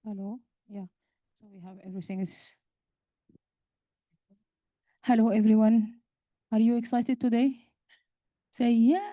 Hello. Yeah. So we have everything is. Hello, everyone. Are you excited today? Say yeah.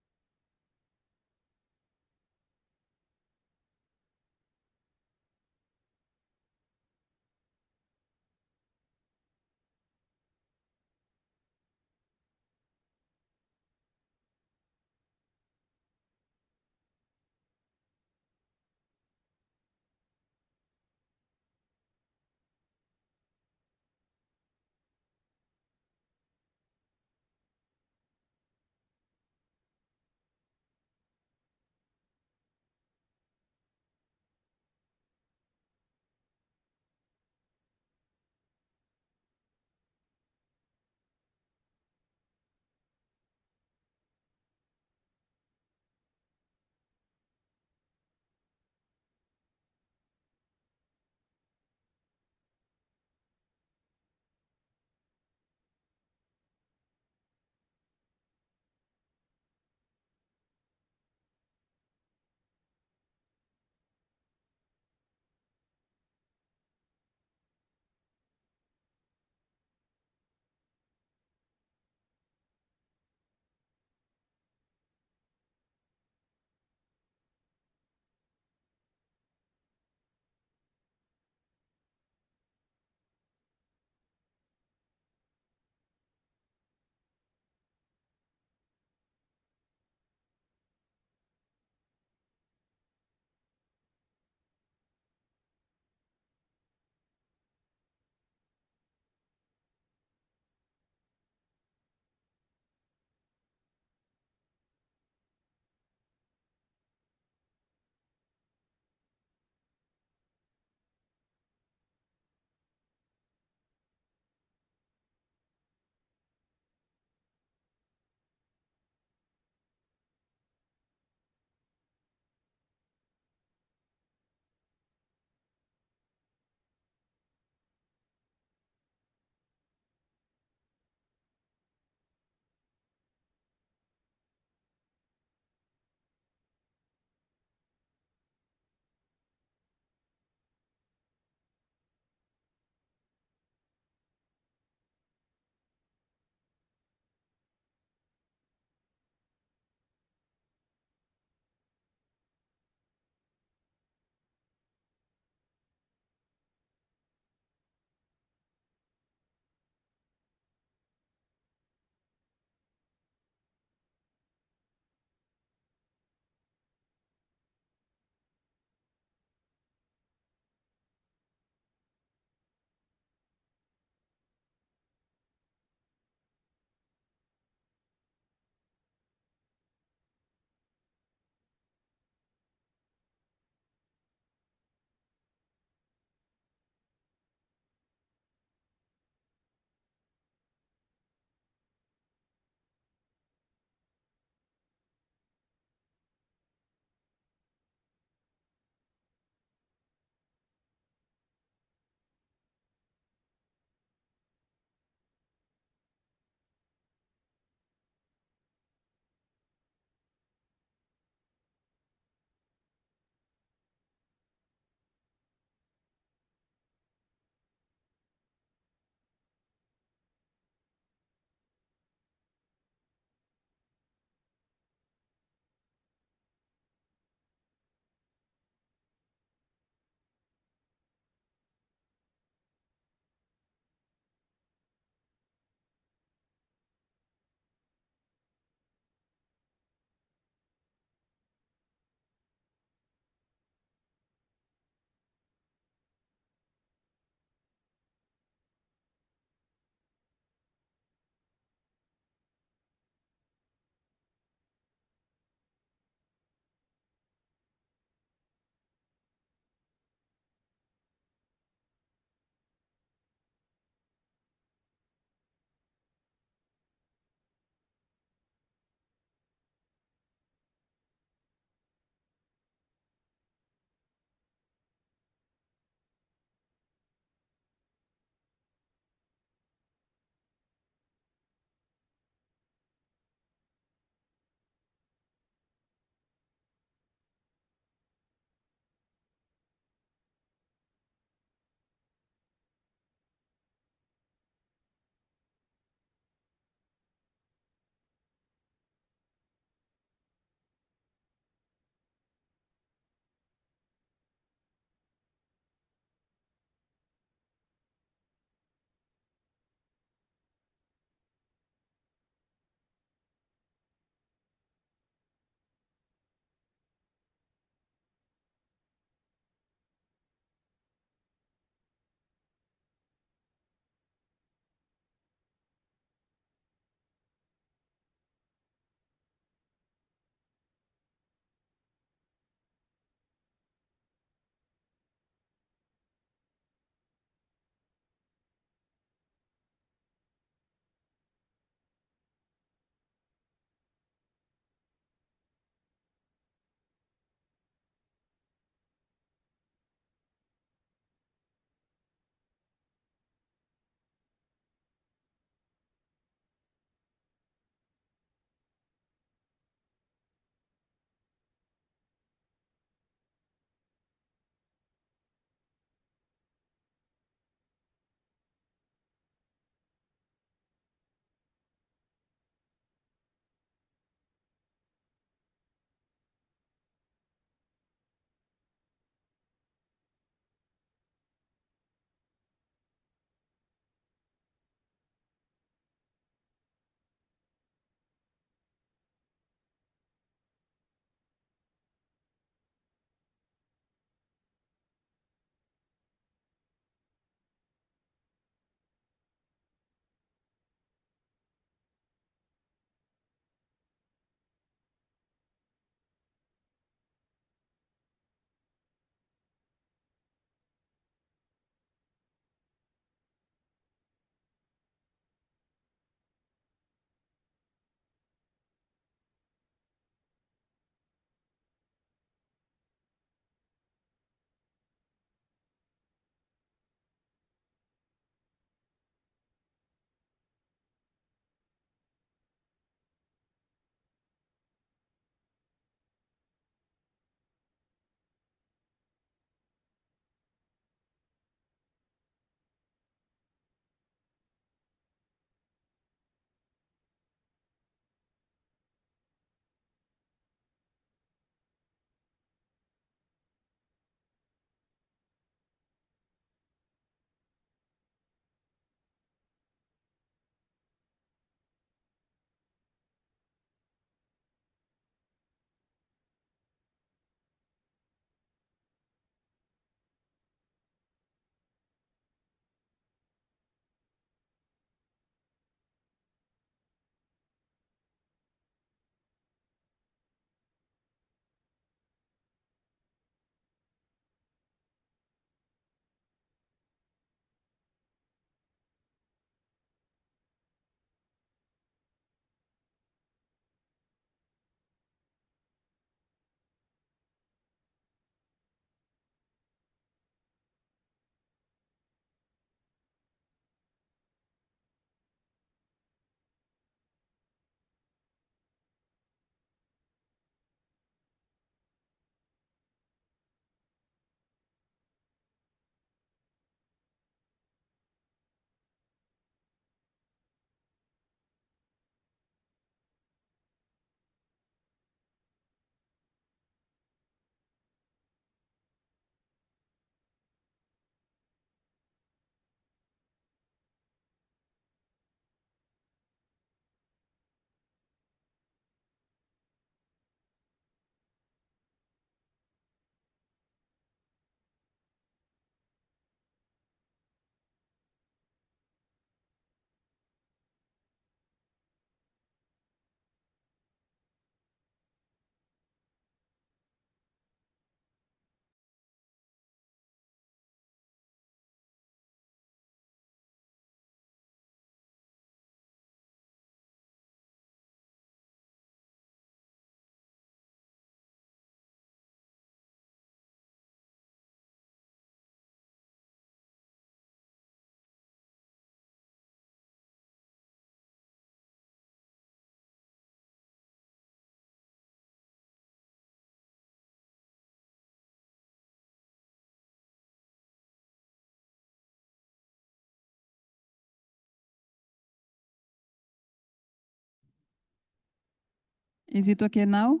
Is it okay now?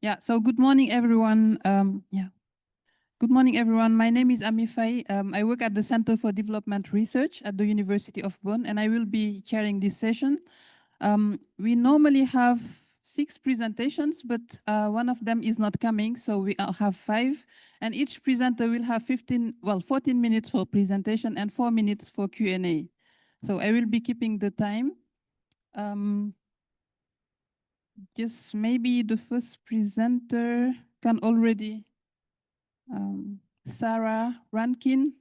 Yeah, so good morning, everyone. Good morning, everyone. My name is Amifai. I work at the Center for Development Research at the University of Bonn, and I will be chairing this session. We normally have 6 presentations, but one of them is not coming, so we have 5. And each presenter will have 14 minutes for presentation and 4 minutes for Q&A. So I will be keeping the time. Just maybe the first presenter can already, Sarah Rankin.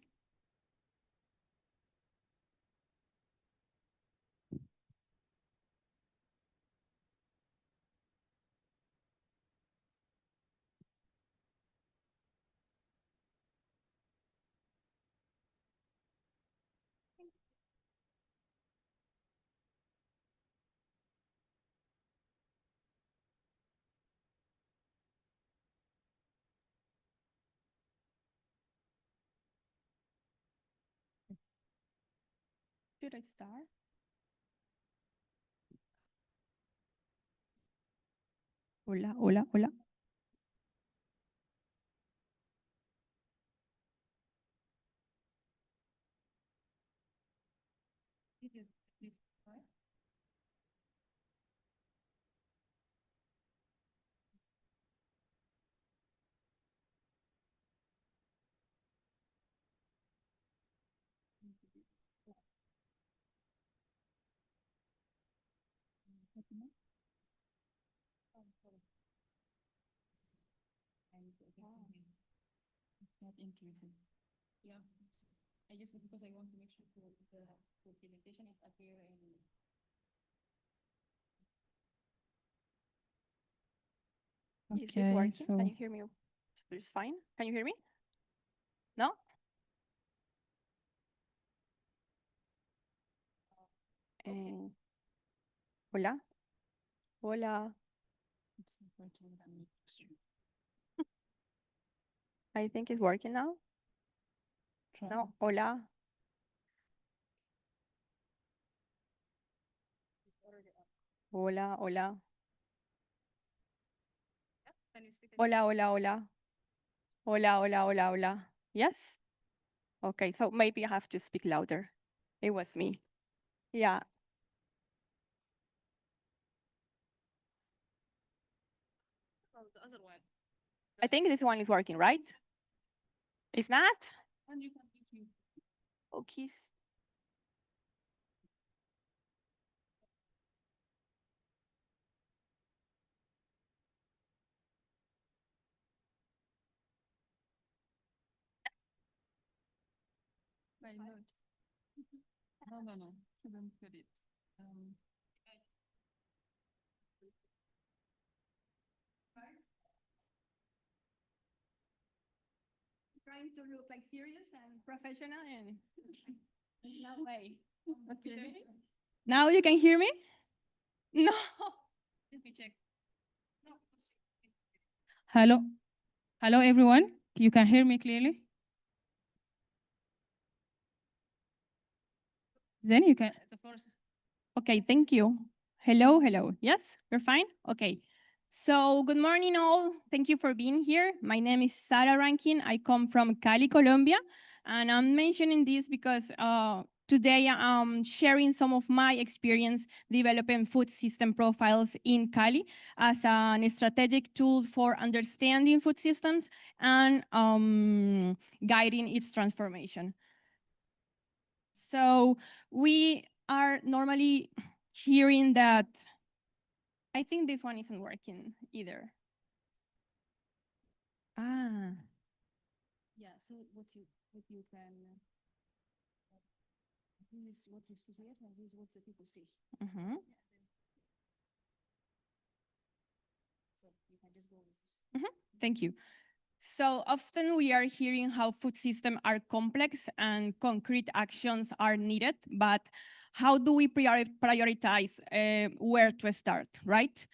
Should I start? Hola, hola, hola. It's not inclusive. Yeah, I just because I want to make sure the presentation is appear in. Is this working? Can you hear me? It's fine. Can you hear me? No? Hola. Hola. It's not working. I think it's working now. Try. No. Hola. Hola, hola. Hola, hola, hola. Hola, hola, hola, hola. Yes? Okay, so maybe I have to speak louder. It was me. Yeah. Oh, the other one. I think this one is working, right? It's not? And you can between. Okay. My note. No. Shouldn't put it. Trying to look like serious and professional and no way. Okay. Now you can hear me? No. Let me check. Hello. Hello, everyone. You can hear me clearly? Then you can. The first. Okay, thank you. Hello, hello. Yes, you're fine? Okay. So, good morning, all. Thank you for being here. My name is Sarah Rankin. I come from Cali, Colombia. And I'm mentioning this because today I'm sharing some of my experience developing food system profiles in Cali as an strategic tool for understanding food systems and guiding its transformation. So we are normally hearing that. I think this one isn't working either. Ah. Yeah, so what you can, this is what you see here, and this is what the people see. Mm-hmm. So you can just go with this. Mm-hmm. Thank you. So often we are hearing how food systems are complex and concrete actions are needed, but how do we prioritize where to start, right?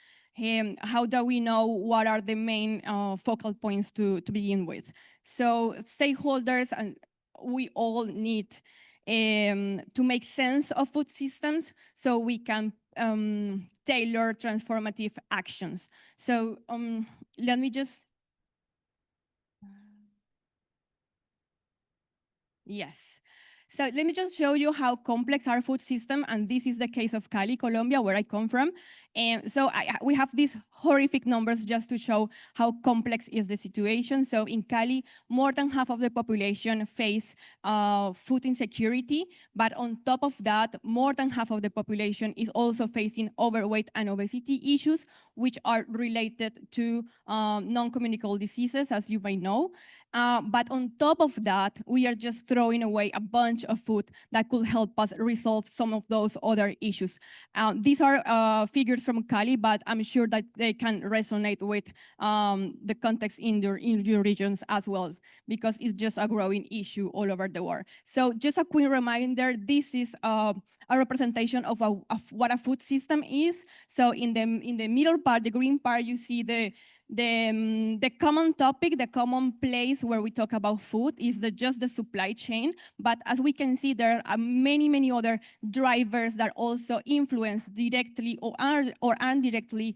How do we know what are the main focal points to begin with? So stakeholders and we all need to make sense of food systems so we can tailored transformative actions. So let me just, yes. So let me just show you how complex our food system, and this is the case of Cali, Colombia, where I come from. And so we have these horrific numbers just to show how complex is the situation. So in Cali, more than half of the population face food insecurity, but on top of that, more than half of the population is also facing overweight and obesity issues, which are related to non-communicable diseases, as you may know. But on top of that, we are just throwing away a bunch of food that could help us resolve some of those other issues. These are figures from Cali, but I'm sure that they can resonate with the context in your regions as well, because it's just a growing issue all over the world. So just a quick reminder, this is a representation of what a food system is. So in the middle part, the green part, you see the common topic, the common place where we talk about food is just the supply chain. But as we can see, there are many, many other drivers that also influence directly or indirectly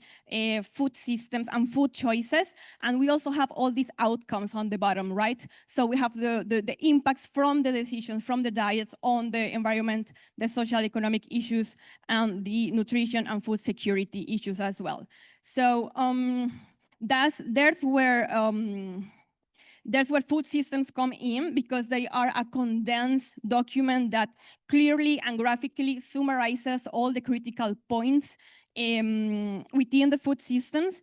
food systems and food choices. And we also have all these outcomes on the bottom, right? So we have the impacts from the decisions, from the diets on the environment, the social economic issues, and the nutrition and food security issues as well. So there's where food systems come in, because they are a condensed document that clearly and graphically summarizes all the critical points within the food systems.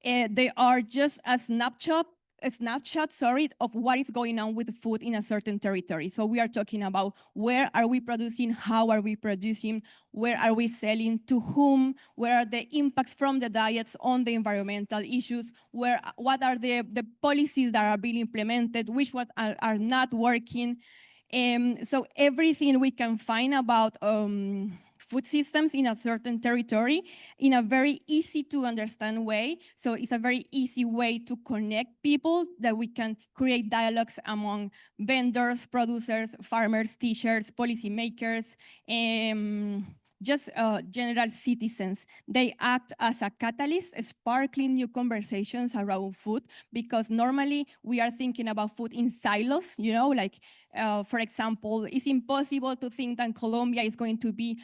They are just a snapshot, of what is going on with the food in a certain territory. So we are talking about where are we producing, how are we producing, where are we selling, to whom, where are the impacts from the diets on the environmental issues, what are the policies that are being implemented, which what are not working. So everything we can find about food systems in a certain territory in a very easy to understand way. So it's a very easy way to connect people, that we can create dialogues among vendors, producers, farmers, teachers, policymakers, just general citizens. They act as a catalyst, sparkling new conversations around food, because normally we are thinking about food in silos, like for example, it's impossible to think that Colombia is going to be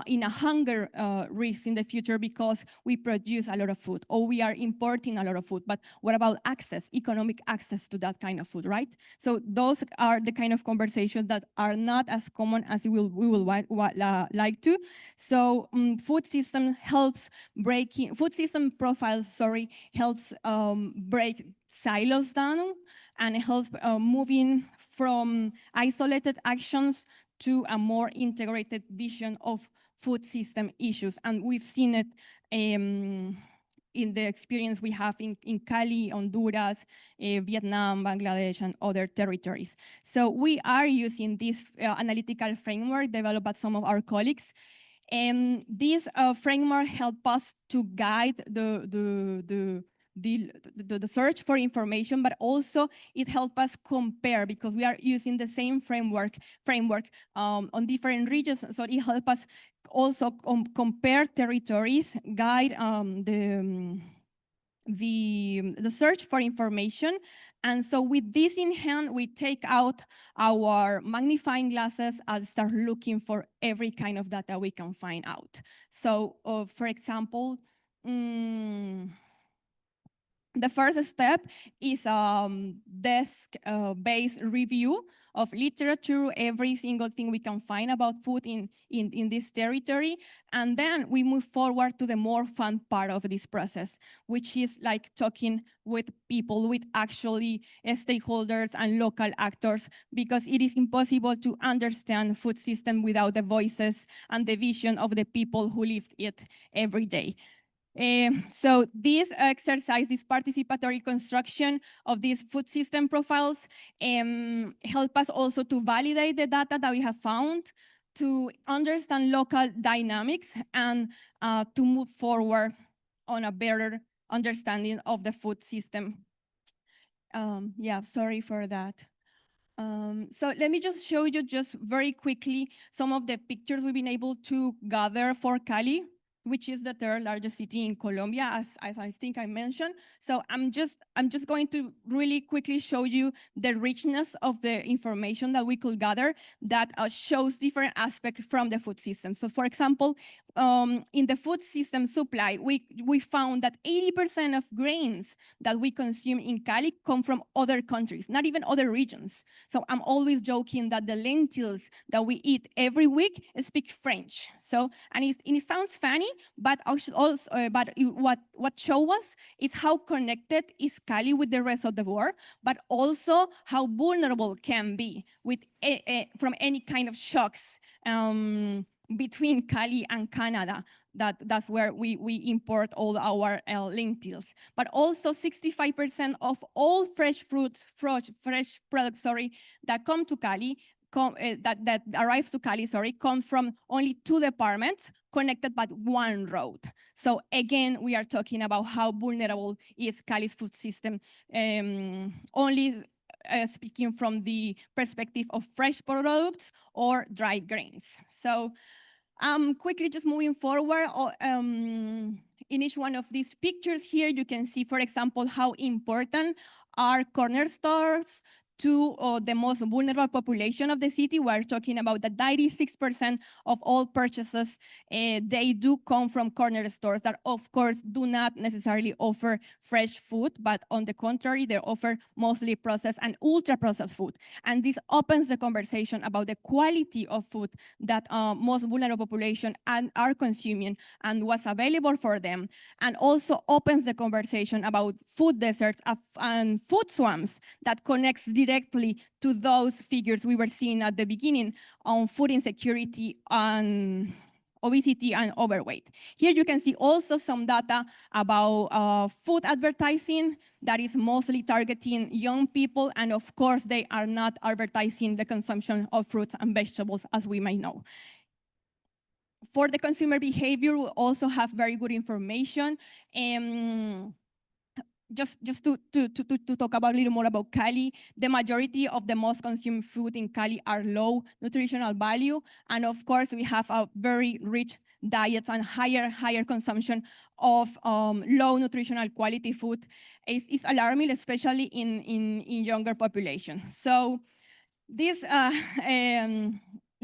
in a hunger risk in the future because we produce a lot of food or we are importing a lot of food. But what about access, economic access to that kind of food, right? So those are the kind of conversations that are not as common as we will like to. So food system profiles, helps break silos down and helps moving from isolated actions to a more integrated vision of food system issues. And we've seen it in the experience we have in Cali, Honduras, Vietnam, Bangladesh, and other territories. So we are using this analytical framework developed by some of our colleagues. And this framework helps us to guide the search for information, but also it helps us compare, because we are using the same framework on different regions. So it helps us also compare territories, guide the search for information. And so with this in hand, we take out our magnifying glasses and start looking for every kind of data we can find out. So for example, the first step is desk-based review of literature, every single thing we can find about food in this territory. And then we move forward to the more fun part of this process, which is like talking with people, with actually stakeholders and local actors, because it is impossible to understand food system without the voices and the vision of the people who live it every day. So this exercise, this participatory construction of these food system profiles help us also to validate the data that we have found, to understand local dynamics, and to move forward on a better understanding of the food system. Yeah, sorry for that. So let me just show you just very quickly some of the pictures we've been able to gather for Cali, which is the third largest city in Colombia, as I think I mentioned. So I'm just going to really quickly show you the richness of the information that we could gather that shows different aspects from the food system. So for example, in the food system supply, we found that 80% of grains that we consume in Cali come from other countries, not even other regions. So I'm always joking that the lentils that we eat every week speak French. So, and it sounds funny, but what show us is how connected is Cali with the rest of the world, but also how vulnerable can be with from any kind of shocks between Cali and Canada. That's where we import all our lentils. But also 65% of all fresh fruits, fresh products, that come to Cali, that arrives to Cali, comes from only 2 departments connected by 1 road. So again, we are talking about how vulnerable is Cali's food system. Only speaking from the perspective of fresh products or dry grains. So quickly just moving forward, in each one of these pictures here, you can see, for example, how important are corner stores to the most vulnerable population of the city. We're talking about that 96% of all purchases, they do come from corner stores that, of course, do not necessarily offer fresh food, but on the contrary, they offer mostly processed and ultra-processed food. And this opens the conversation about the quality of food that most vulnerable population are consuming and what's available for them, and also opens the conversation about food deserts and food swamps that connects directly to those figures we were seeing at the beginning on food insecurity and obesity and overweight. Here you can see also some data about food advertising that is mostly targeting young people, and of course they are not advertising the consumption of fruits and vegetables, as we might know. For the consumer behavior, we also have very good information. Just to talk about a little more about Cali, the majority of the most consumed food in Cali are low nutritional value. And of course, we have a very rich diets and higher consumption of low nutritional quality food. Is alarming, especially in younger population. So this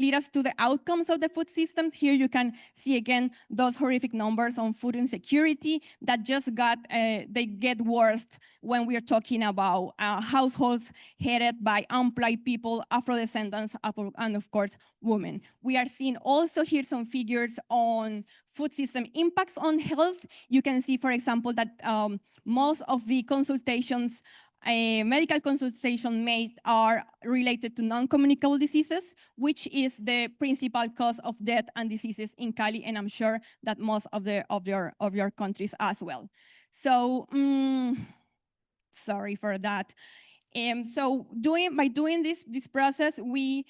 lead us to the outcomes of the food systems. Here you can see again those horrific numbers on food insecurity that just they get worse when we are talking about households headed by unemployed people, Afro-descendants, and of course, women. We are seeing also here some figures on food system impacts on health. You can see, for example, that most of the consultations medical consultation made are related to non-communicable diseases, which is the principal cause of death and diseases in Cali, and I'm sure that most of your countries as well. So sorry for that. So by doing this process, we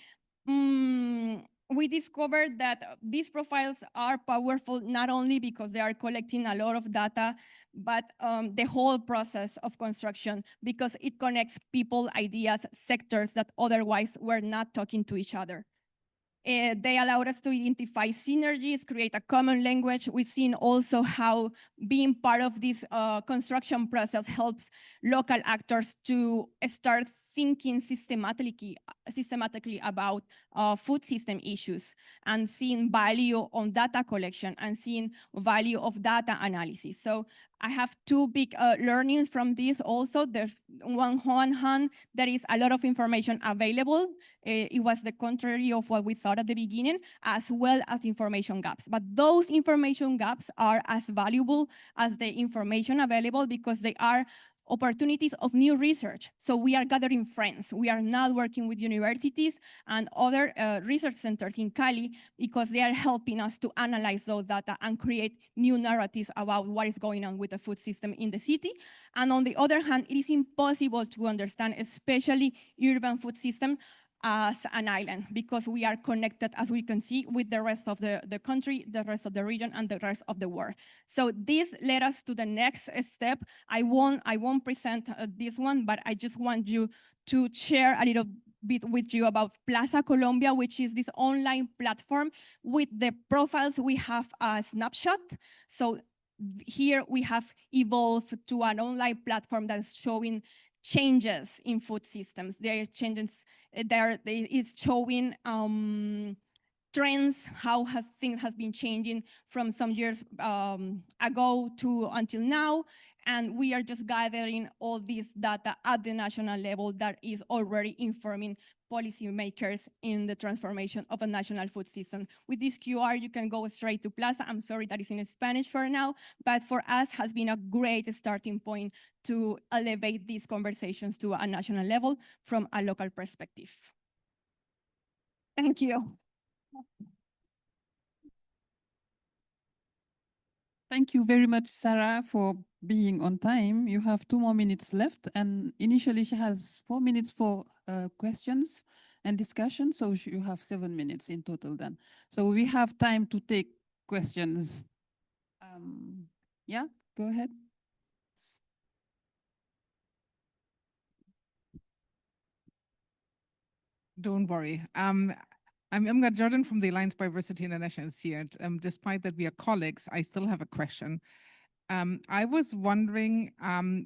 discovered that these profiles are powerful not only because they are collecting a lot of data, but the whole process of construction, because it connects people, ideas, sectors that otherwise were not talking to each other. They allowed us to identify synergies, create a common language. We've seen also how being part of this construction process helps local actors to start thinking systematically about food system issues and seeing value on data collection and seeing value of data analysis. So I have 2 big learnings from this also. There's on one hand, there is a lot of information available. It was the contrary of what we thought at the beginning, as well as information gaps. But those information gaps are as valuable as the information available because they are opportunities of new research. So we are gathering friends. We are not working with universities and other research centers in Cali because they are helping us to analyze those data and create new narratives about what is going on with the food system in the city. And on the other hand, it is impossible to understand, especially urban food system, as an island, because we are connected, as we can see, with the rest of the country, the rest of the region, and the rest of the world. So this led us to the next step. I won't present this one, but I just want you to share a little bit with you about Plaza Colombia, which is this online platform with the profiles. We have a snapshot. So here we have evolved to an online platform that's showing changes in food systems. There are changes, it's showing trends, how things has been changing from some years ago to until now. And we are just gathering all this data at the national level that is already informing policymakers in the transformation of a national food system. With this QR, you can go straight to Plaza. I'm sorry that is in Spanish for now, but for us has been a great starting point to elevate these conversations to a national level from a local perspective. Thank you. Thank you very much, Sarah, for being on time. You have 2 more minutes left, and initially she has 4 minutes for questions and discussion, so you have 7 minutes in total then. So we have time to take questions. Yeah, go ahead. Don't worry. I'm Imga Jordan from the Alliance Biodiversity International here. Despite that we are colleagues, I still have a question. I was wondering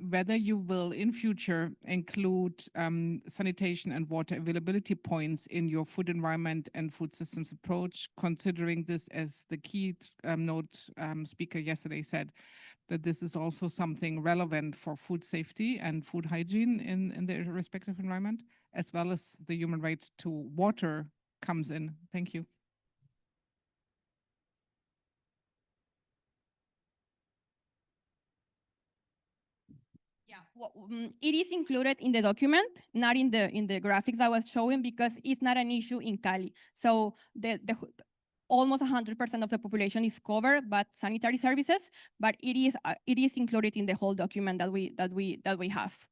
whether you will in future include sanitation and water availability points in your food environment and food systems approach, considering this as the key note speaker yesterday said, that this is also something relevant for food safety and food hygiene in their respective environment, as well as the human rights to water comes in. Thank you. Yeah, well, it is included in the document, not in the graphics I was showing, because it's not an issue in Cali. So the almost 100% of the population is covered by sanitary services, but it is included in the whole document that we have.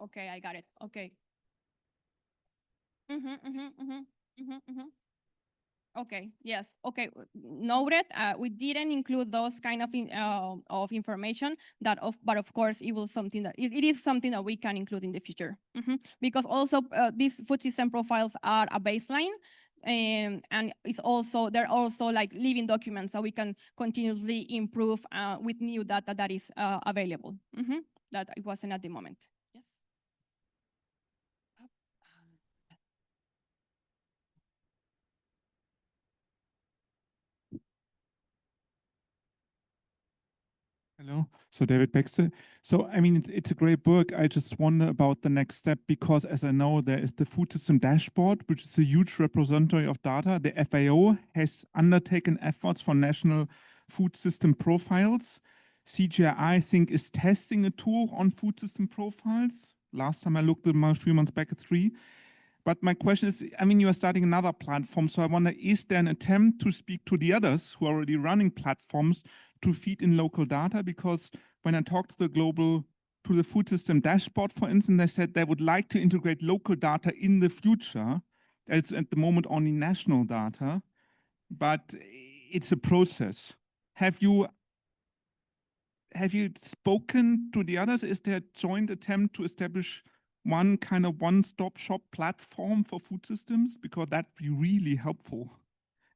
Okay, I got it. Okay. Okay, yes, okay, noted. We didn't include those kind of information but of course it was something that it is something that we can include in the future. Because also these food system profiles are a baseline, and they're also like living documents, so we can continuously improve with new data that is available. That it wasn't at the moment. Yes. Hello, so David Baxter. So, I mean, it's a great book. I just wonder about the next step, because as I know, there is the food system dashboard, which is a huge repository of data. The FAO has undertaken efforts for national food system profiles. CGI, I think, is testing a tool on food system profiles. Last time I looked at a few months back at 3. But my question is, I mean, you are starting another platform, so I wonder, is there an attempt to speak to the others who are already running platforms to feed in local data? Because when I talked to the food system dashboard, for instance, they said they would like to integrate local data in the future. It's at the moment only national data, but it's a process. Have you spoken to the others? Is there a joint attempt to establish one kind of one-stop shop platform for food systems? Because that'd be really helpful.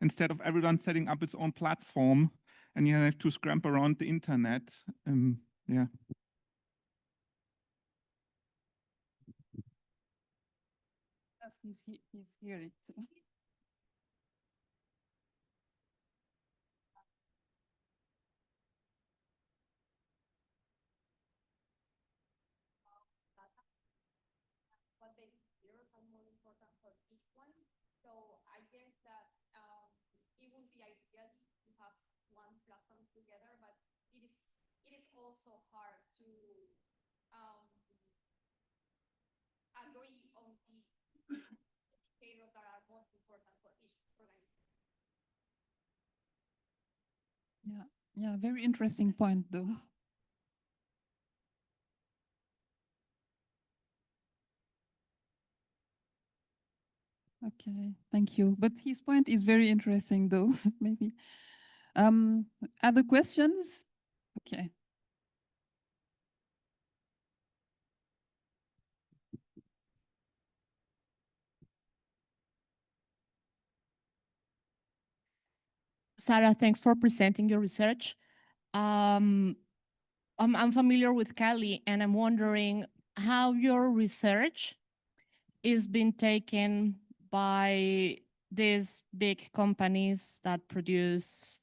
Instead of everyone setting up its own platform and you have to scramble around the internet. Yeah. He's here. So I guess that it would be ideal to have one platform together, but it is also hard to agree on the indicators that are most important for each organization. Yeah, very interesting point though. Okay, thank you. But his point is very interesting, though. Maybe. Other questions? Okay. Sarah, thanks for presenting your research. I'm familiar with Cali, and I'm wondering how your research is being taken by these big companies that produce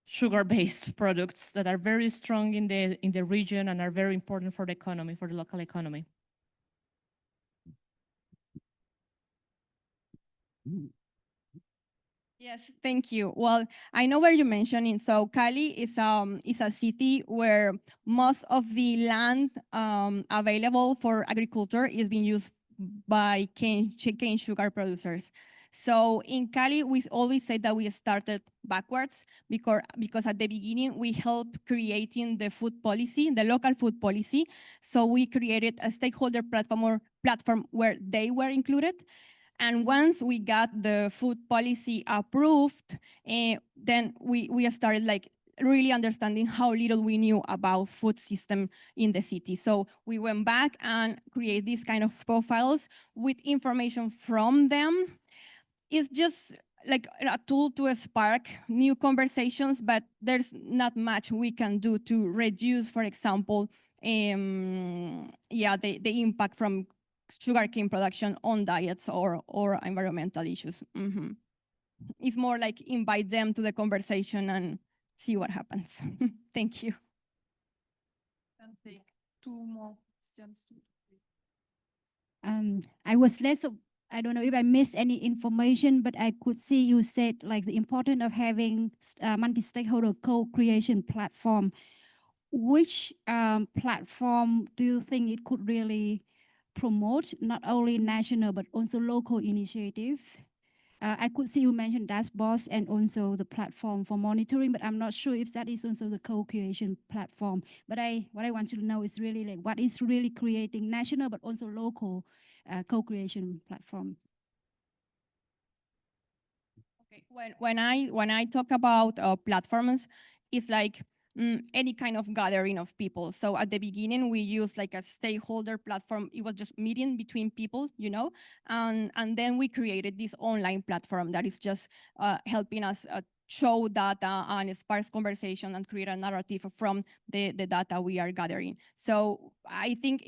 sugar-based products that are very strong in the region and are very important for the economy, for the local economy. Yes, thank you. Well, I know where you're mentioning. So Cali is a city where most of the land available for agriculture is being used by cane sugar producers. So in Cali, we always say that we started backwards because at the beginning we helped creating the food policy, the local food policy. So we created a stakeholder platform where they were included. And once we got the food policy approved, then we started like really understanding how little we knew about food system in the city. So we went back and create these kind of profiles with information from them. It's just like a tool to spark new conversations, but there's not much we can do to reduce, for example, the impact from sugarcane production on diets or environmental issues. It's more like invite them to the conversation and see what happens. Thank you. Can take two more questions. I was less of, I don't know if I missed any information, but I could see you said like the importance of having multi-stakeholder co-creation platform. Which platform do you think it could really promote not only national but also local initiative? I could see you mentioned dashboards and also the platform for monitoring, but I'm not sure if that is also the co-creation platform. But what I want to know is really like what is really creating national but also local co-creation platforms. Okay. When I talk about platforms, it's like any kind of gathering of people. So at the beginning, we used like a stakeholder platform. It was just meeting between people, you know, and then we created this online platform that is just helping us show data and sparse conversation and create a narrative from the data we are gathering. So I think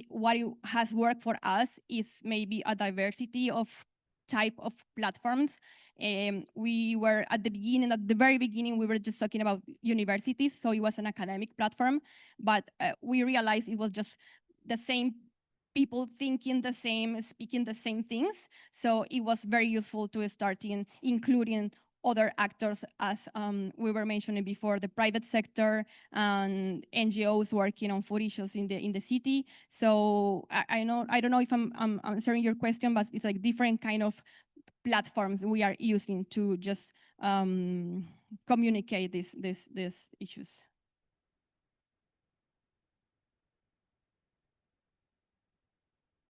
what it has worked for us is maybe a diversity of type of platforms. We were at the very beginning, we were just talking about universities, so it was an academic platform, but we realized it was just the same people thinking the same, speaking the same things. So it was very useful to start including other actors, as we were mentioning before, the private sector and NGOs working on food issues in the city. So I don't know if I'm answering your question, but it's like different kind of platforms we are using to just communicate these issues.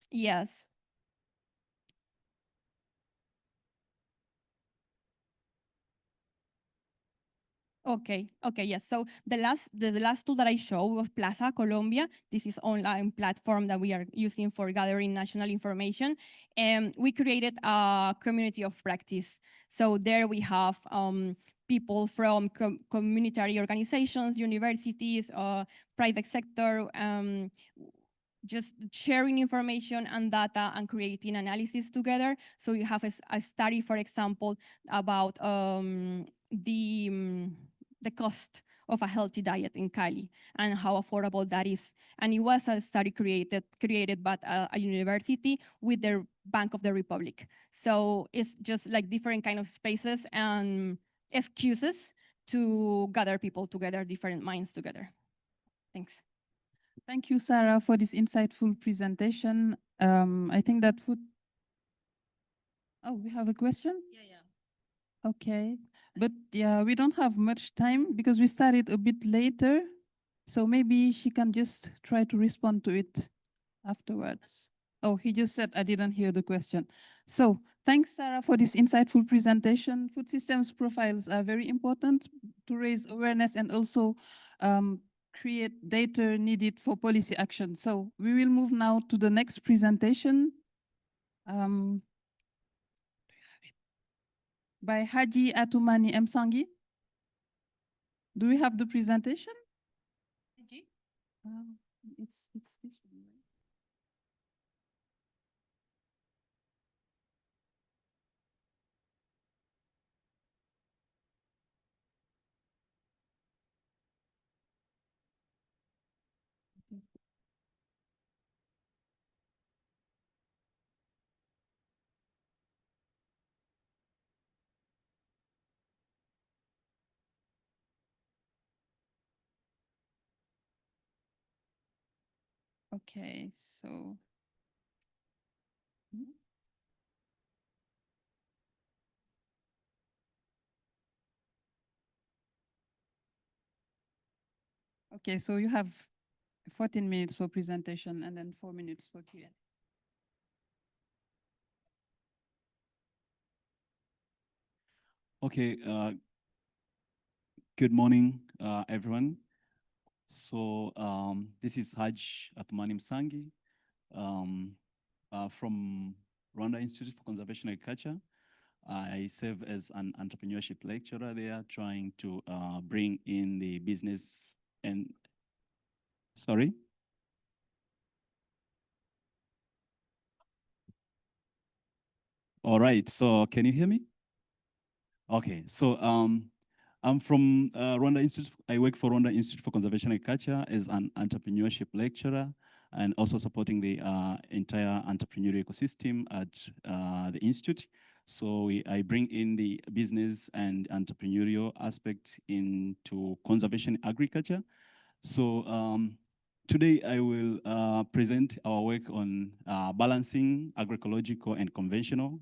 Yes. Okay, yes. So the last tool that I showed was Plaza Colombia. This is online platform that we are using for gathering national information. And we created a community of practice. So there we have people from community organizations, universities, private sector, just sharing information and data and creating analysis together. So you have a study, for example, about the cost of a healthy diet in Cali and how affordable that is. And it was a study created by a university with the Bank of the Republic. So it's just like different kind of spaces and excuses to gather people together, different minds together. Thanks. Thank you, Sarah, for this insightful presentation. I think that would... Oh, we have a question? Yeah. Okay. But yeah, we don't have much time because we started a bit later. So maybe she can just try to respond to it afterwards. Oh, he just said I didn't hear the question. So thanks, Sarah, for this insightful presentation. Food systems profiles are very important to raise awareness and also create data needed for policy action. So we will move now to the next presentation by Haji Atumani Msangi. Do we have the presentation? Haji? It's this one, right? Okay, so. Okay, so you have 14 minutes for presentation and then 4 minutes for Q&A. Okay, good morning, everyone. So this is Haj Athmani Msangi from Rwanda Institute for Conservation Agriculture. I serve as an entrepreneurship lecturer there, trying to bring in the business and, sorry? All right, so can you hear me? Okay, so I'm from Rwanda Institute. I work for Rwanda Institute for Conservation Agriculture as an entrepreneurship lecturer and also supporting the entire entrepreneurial ecosystem at the institute. So I bring in the business and entrepreneurial aspect into conservation agriculture. So today I will present our work on balancing agroecological and conventional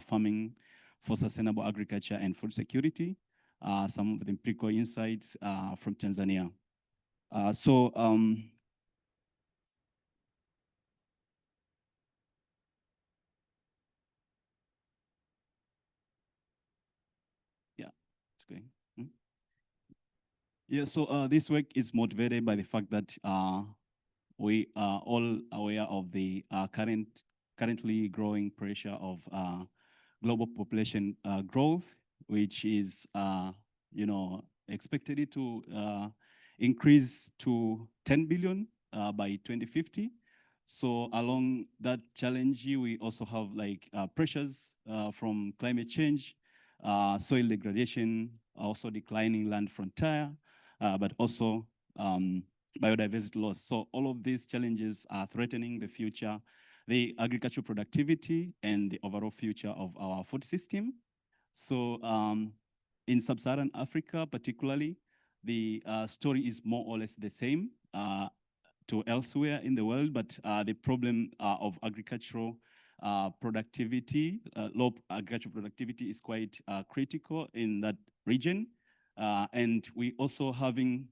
farming for sustainable agriculture and food security. Some of the empirical insights from Tanzania. Yeah, it's going. Yeah, so this work is motivated by the fact that we are all aware of the currently growing pressure of global population growth, which is, expected to increase to 10 billion by 2050. So along that challenge, we also have like pressures from climate change, soil degradation, also declining land frontier, but also biodiversity loss. So all of these challenges are threatening the future, the agricultural productivity and the overall future of our food system. So in sub-Saharan Africa particularly, the story is more or less the same to elsewhere in the world, but the problem of agricultural productivity, low agricultural productivity is quite critical in that region. And we also having,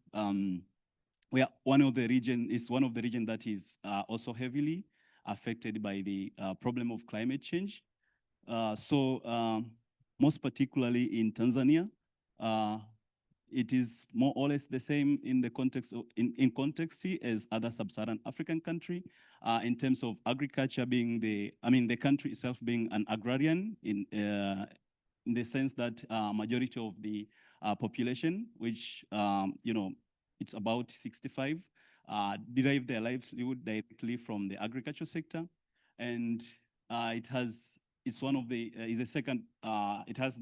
we are one of the region that is also heavily affected by the problem of climate change. Most particularly in Tanzania, it is more or less the same in the context of, in context as other sub-Saharan African country, in terms of agriculture being the country itself being an agrarian in the sense that majority of the population, which it's about 65, derive their livelihood directly from the agriculture sector, and it has the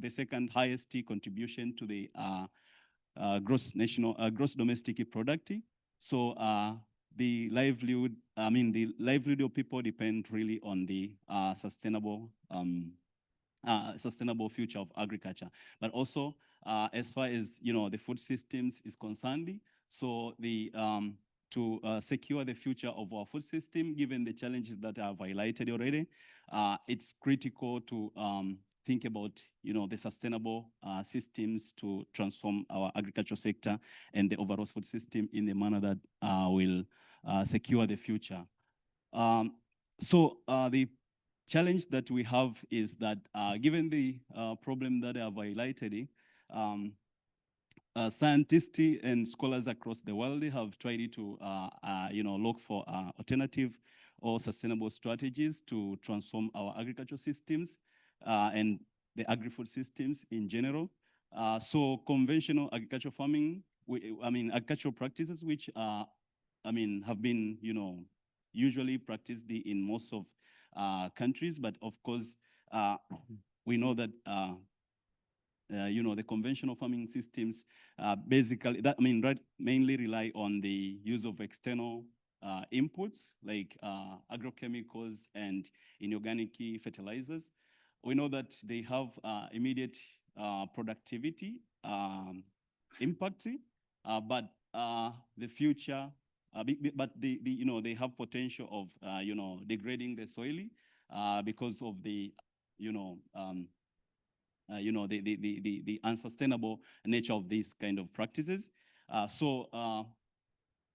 second highest contribution to the gross domestic product. So the livelihood of people depend really on the sustainable future of agriculture, but also as far as the food systems is concerned. So the to secure the future of our food system, given the challenges that I've highlighted already, it's critical to think about the sustainable systems to transform our agricultural sector and the overall food system in a manner that will secure the future. The challenge that we have is that given the problem that I have highlighted, scientists and scholars across the world have tried to look for alternative or sustainable strategies to transform our agricultural systems and the agri-food systems in general. So conventional agricultural farming, agricultural practices which have been, usually practiced in most of countries, but of course, we know that the conventional farming systems basically mainly rely on the use of external inputs like agrochemicals and inorganic fertilizers. We know that they have immediate productivity impact, but the future, but they have potential of degrading the soil because of the the unsustainable nature of these kind of practices.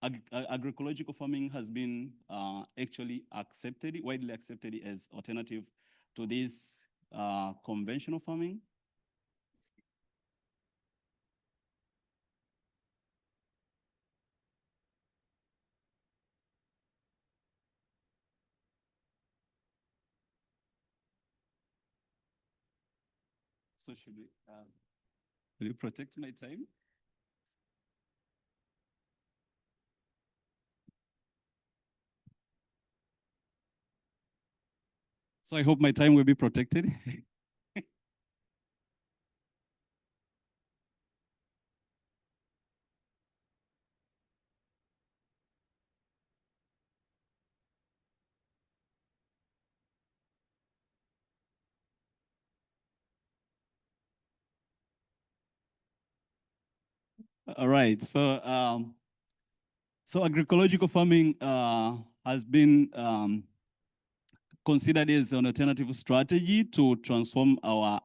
Agroecological farming has been actually widely accepted as alternative to this conventional farming. So will you protect my time? So I hope my time will be protected. All right. So agroecological farming has been considered as an alternative strategy to transform our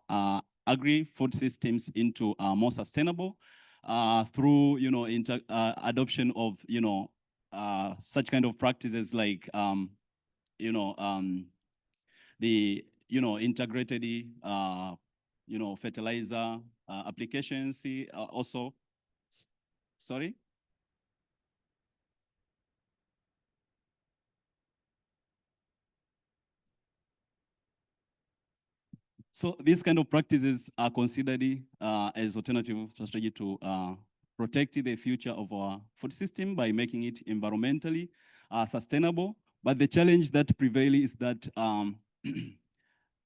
agri-food systems into more sustainable through adoption of such kind of practices like the integrated fertilizer applications also. Sorry. So these kind of practices are considered as alternative strategy to protect the future of our food system by making it environmentally sustainable. But the challenge that prevails is that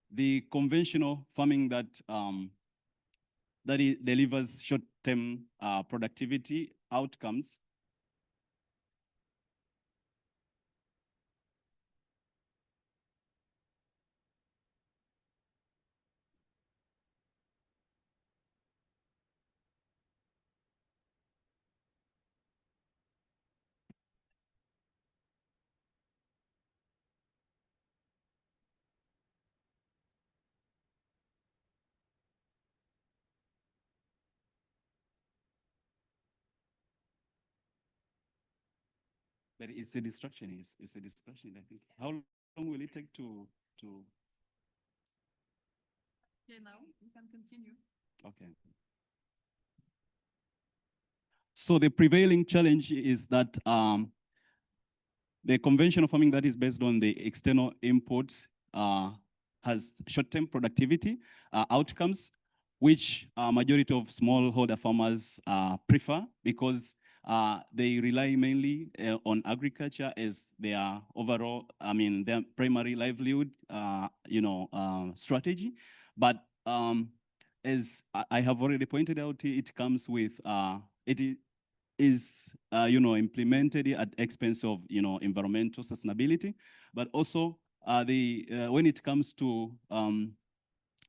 the conventional farming that it delivers short-term productivity outcomes but it's a distraction. It's a distraction, I think. How long will it take to? Okay, now we can continue. Okay. So the prevailing challenge is that the conventional farming that is based on the external inputs has short-term productivity outcomes, which majority of smallholder farmers prefer because they rely mainly on agriculture as their overall, their primary livelihood, strategy. But as I have already pointed out, it comes with it is implemented at expense of environmental sustainability, but also when it comes to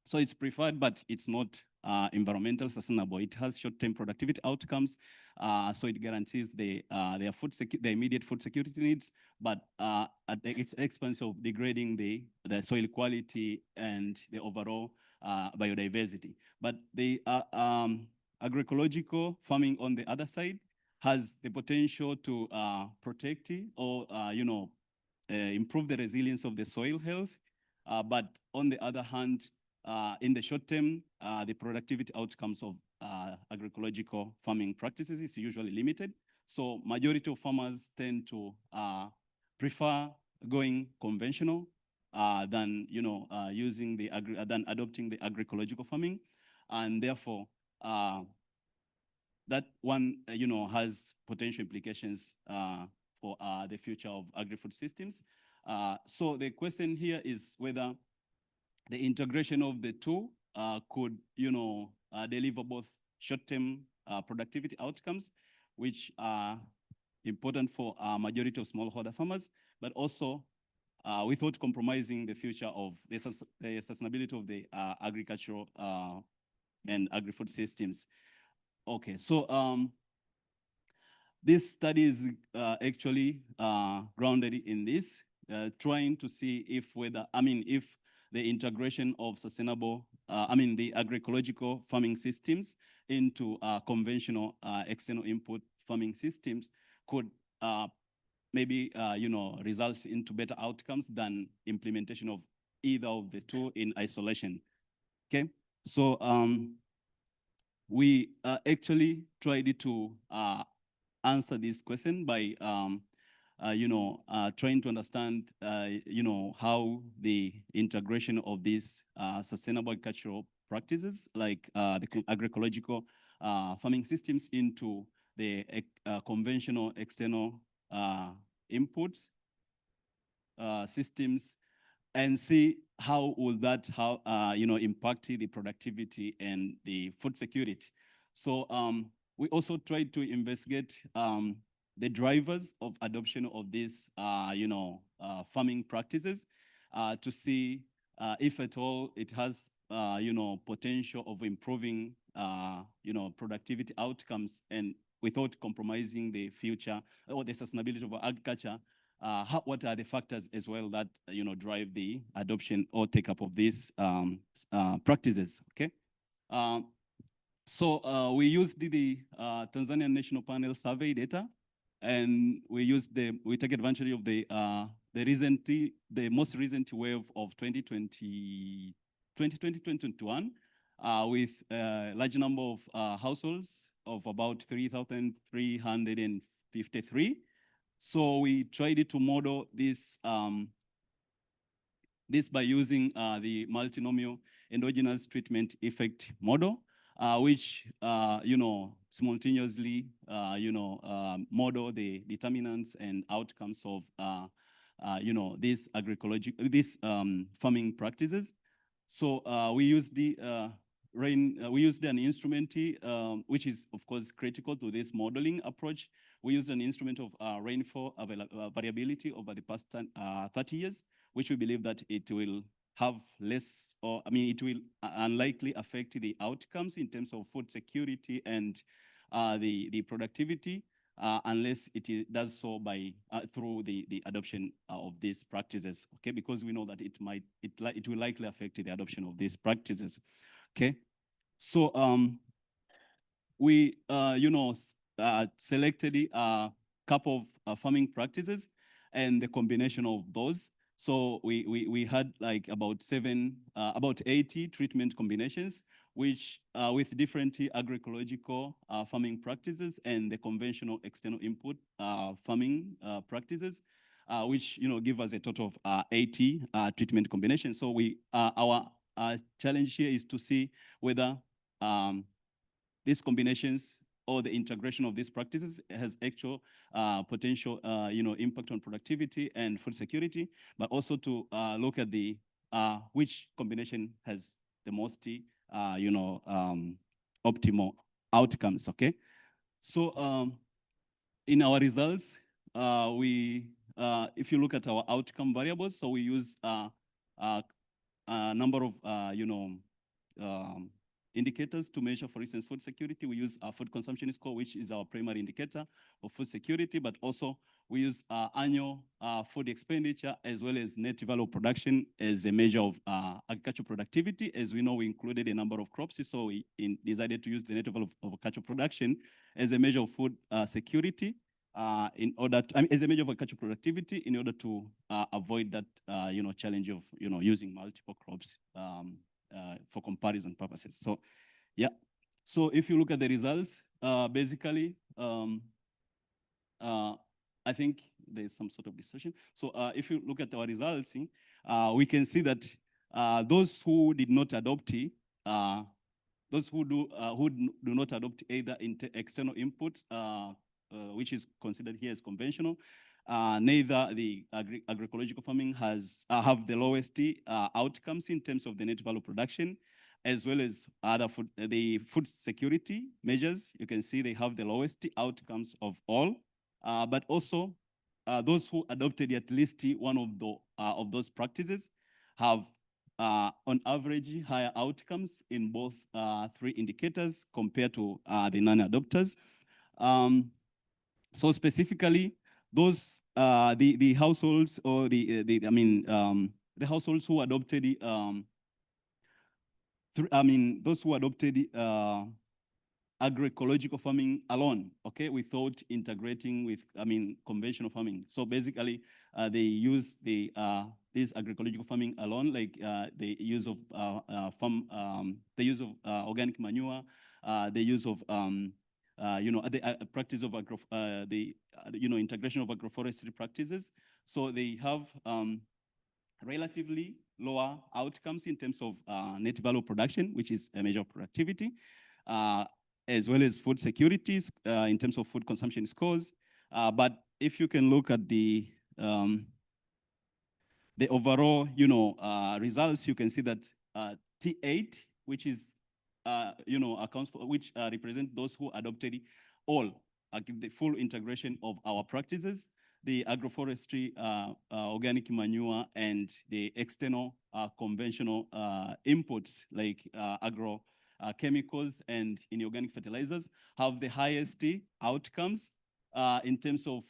so it's preferred, but it's not environmental sustainable. It has short-term productivity outcomes, so it guarantees their their immediate food security needs, but at the expense of degrading the soil quality and the overall biodiversity. But the agroecological farming, on the other side, has the potential to protect or improve the resilience of the soil health But on the other hand, in the short term, the productivity outcomes of agroecological farming practices is usually limited. So majority of farmers tend to prefer going conventional than using the than adopting the agroecological farming, and therefore that one has potential implications for the future of agri-food systems. So the question here is whether the integration of the two could deliver both short-term productivity outcomes, which are important for majority of smallholder farmers, but also without compromising the future of the sustainability of the agricultural and agri-food systems. Okay, so this study is actually grounded in this, trying to see if if the integration of sustainable, the agroecological farming systems into conventional external input farming systems could maybe results into better outcomes than implementation of either of the two in isolation. Okay, so we actually tried to answer this question by trying to understand how the integration of these sustainable agricultural practices like the agroecological farming systems into the conventional external inputs systems, and see how will that impact the productivity and the food security. So we also tried to investigate the drivers of adoption of these farming practices to see if at all it has potential of improving productivity outcomes and without compromising the future or the sustainability of agriculture. What are the factors as well that drive the adoption or take up of these practices? Okay, so we used the Tanzanian National Panel survey data, and we take advantage of the most recent wave of 2020-2021 with a large number of households of about 3,353. So we tried to model this by using the multinomial endogenous treatment effect model, which simultaneously model the determinants and outcomes of these farming practices. So we used we used an instrument which is of course critical to this modeling approach. We used an instrument of rainfall variability over the past 30 years, which we believe that it will have less, or it will unlikely affect the outcomes in terms of food security and the productivity, unless it does so by through the adoption of these practices. Okay, because we know that it will likely affect the adoption of these practices. Okay, so we selected a couple of farming practices and the combination of those. So we had like about 80 treatment combinations, which with different agroecological farming practices and the conventional external input farming practices, which give us a total of 80 treatment combinations. So our challenge here is to see whether these combinations or the integration of these practices has actual potential impact on productivity and food security, but also to look at the which combination has the most optimal outcomes. Okay, so in our results, if you look at our outcome variables, so we use a number of indicators to measure, for instance, food security. We use our food consumption score, which is our primary indicator of food security, but also we use annual food expenditure as well as net value of production as a measure of agricultural productivity. As we know, we included a number of crops, so we decided to use the net value of agricultural production as a measure of food security. in order to, I mean, as a measure of agricultural productivity, in order to avoid that, challenge of, using multiple crops for comparison purposes. So, yeah. So if you look at the results, basically, I think there's some sort of distortion. So if you look at our results, we can see that those who did not adopt it, those who do not adopt either external inputs, which is considered here as conventional, neither the agroecological farming has have the lowest outcomes in terms of the net value production, as well as other the food security measures. You can see they have the lowest outcomes of all, but also those who adopted at least one of those practices have on average higher outcomes in both three indicators compared to the non-adopters. So specifically, those the households or the households who adopted those who adopted agroecological farming alone, okay, without integrating with, conventional farming. So basically, they use the this agroecological farming alone, like the use of the use of organic manure, the use of the practice of integration of agroforestry practices. So they have relatively lower outcomes in terms of net value production, which is a measure of productivity, as well as food securities in terms of food consumption scores. But if you can look at the overall, results, you can see that T8, which is, accounts for, which represent those who adopted all, the full integration of our practices, the agroforestry, organic manure, and the external conventional inputs like agro chemicals and inorganic fertilizers have the highest outcomes in terms of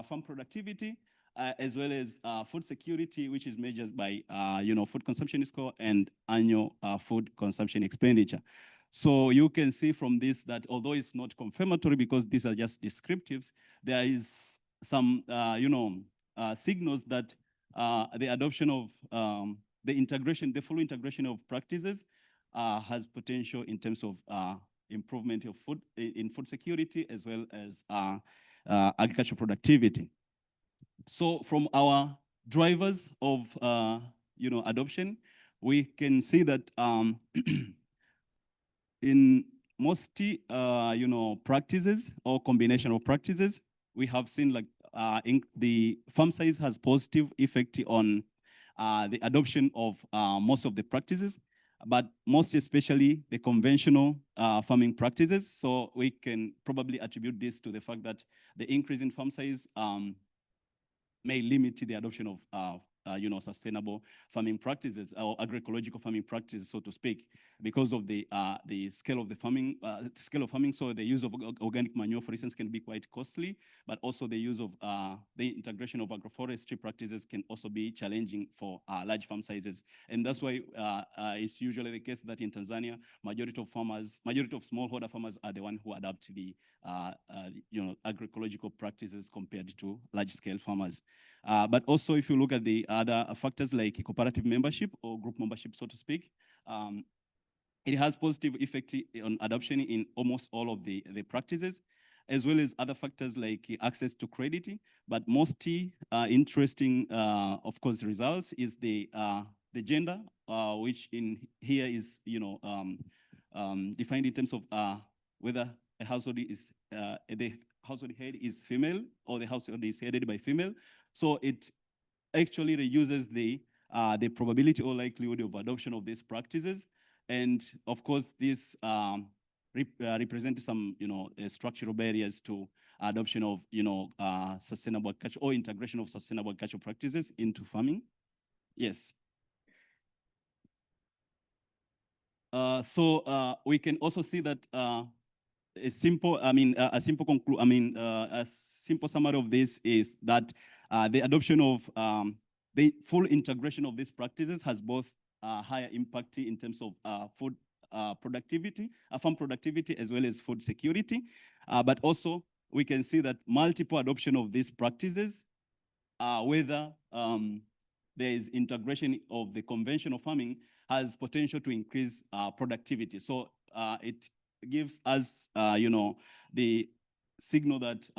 farm productivity, as well as food security, which is measured by food consumption score and annual food consumption expenditure. So you can see from this that although it's not confirmatory because these are just descriptives, there is some signals that the adoption of the full integration of practices has potential in terms of improvement of food security as well as agricultural productivity. So from our drivers of adoption, we can see that in most practices or combination of practices, we have seen like the farm size has positive effect on the adoption of most of the practices, but most especially the conventional farming practices. So we can probably attribute this to the fact that the increase in farm size may limit the adoption of sustainable farming practices or agroecological farming practices, so to speak, because of the scale of the farming, So the use of organic manure, for instance, can be quite costly, but also the use of the integration of agroforestry practices can also be challenging for large farm sizes. And that's why it's usually the case that in Tanzania, majority of smallholder farmers are the ones who adopt the agroecological practices compared to large-scale farmers. But also, if you look at the other factors like cooperative membership or group membership, so to speak, it has positive effect on adoption in almost all of the practices, as well as other factors like access to credit. But most interesting, of course, results is the gender, which in here is defined in terms of whether a household is the household head is female or the household is headed by female. So it actually reduces the probability or likelihood of adoption of these practices. And of course, this represents some, structural barriers to adoption of, sustainable agriculture or integration of sustainable agricultural practices into farming. Yes. So we can also see that a simple summary of this is that the adoption of the full integration of these practices has both higher impact in terms of food productivity, farm productivity, as well as food security. But also, we can see that multiple adoption of these practices, whether there is integration of the conventional farming, has potential to increase productivity. So it gives us, the signal that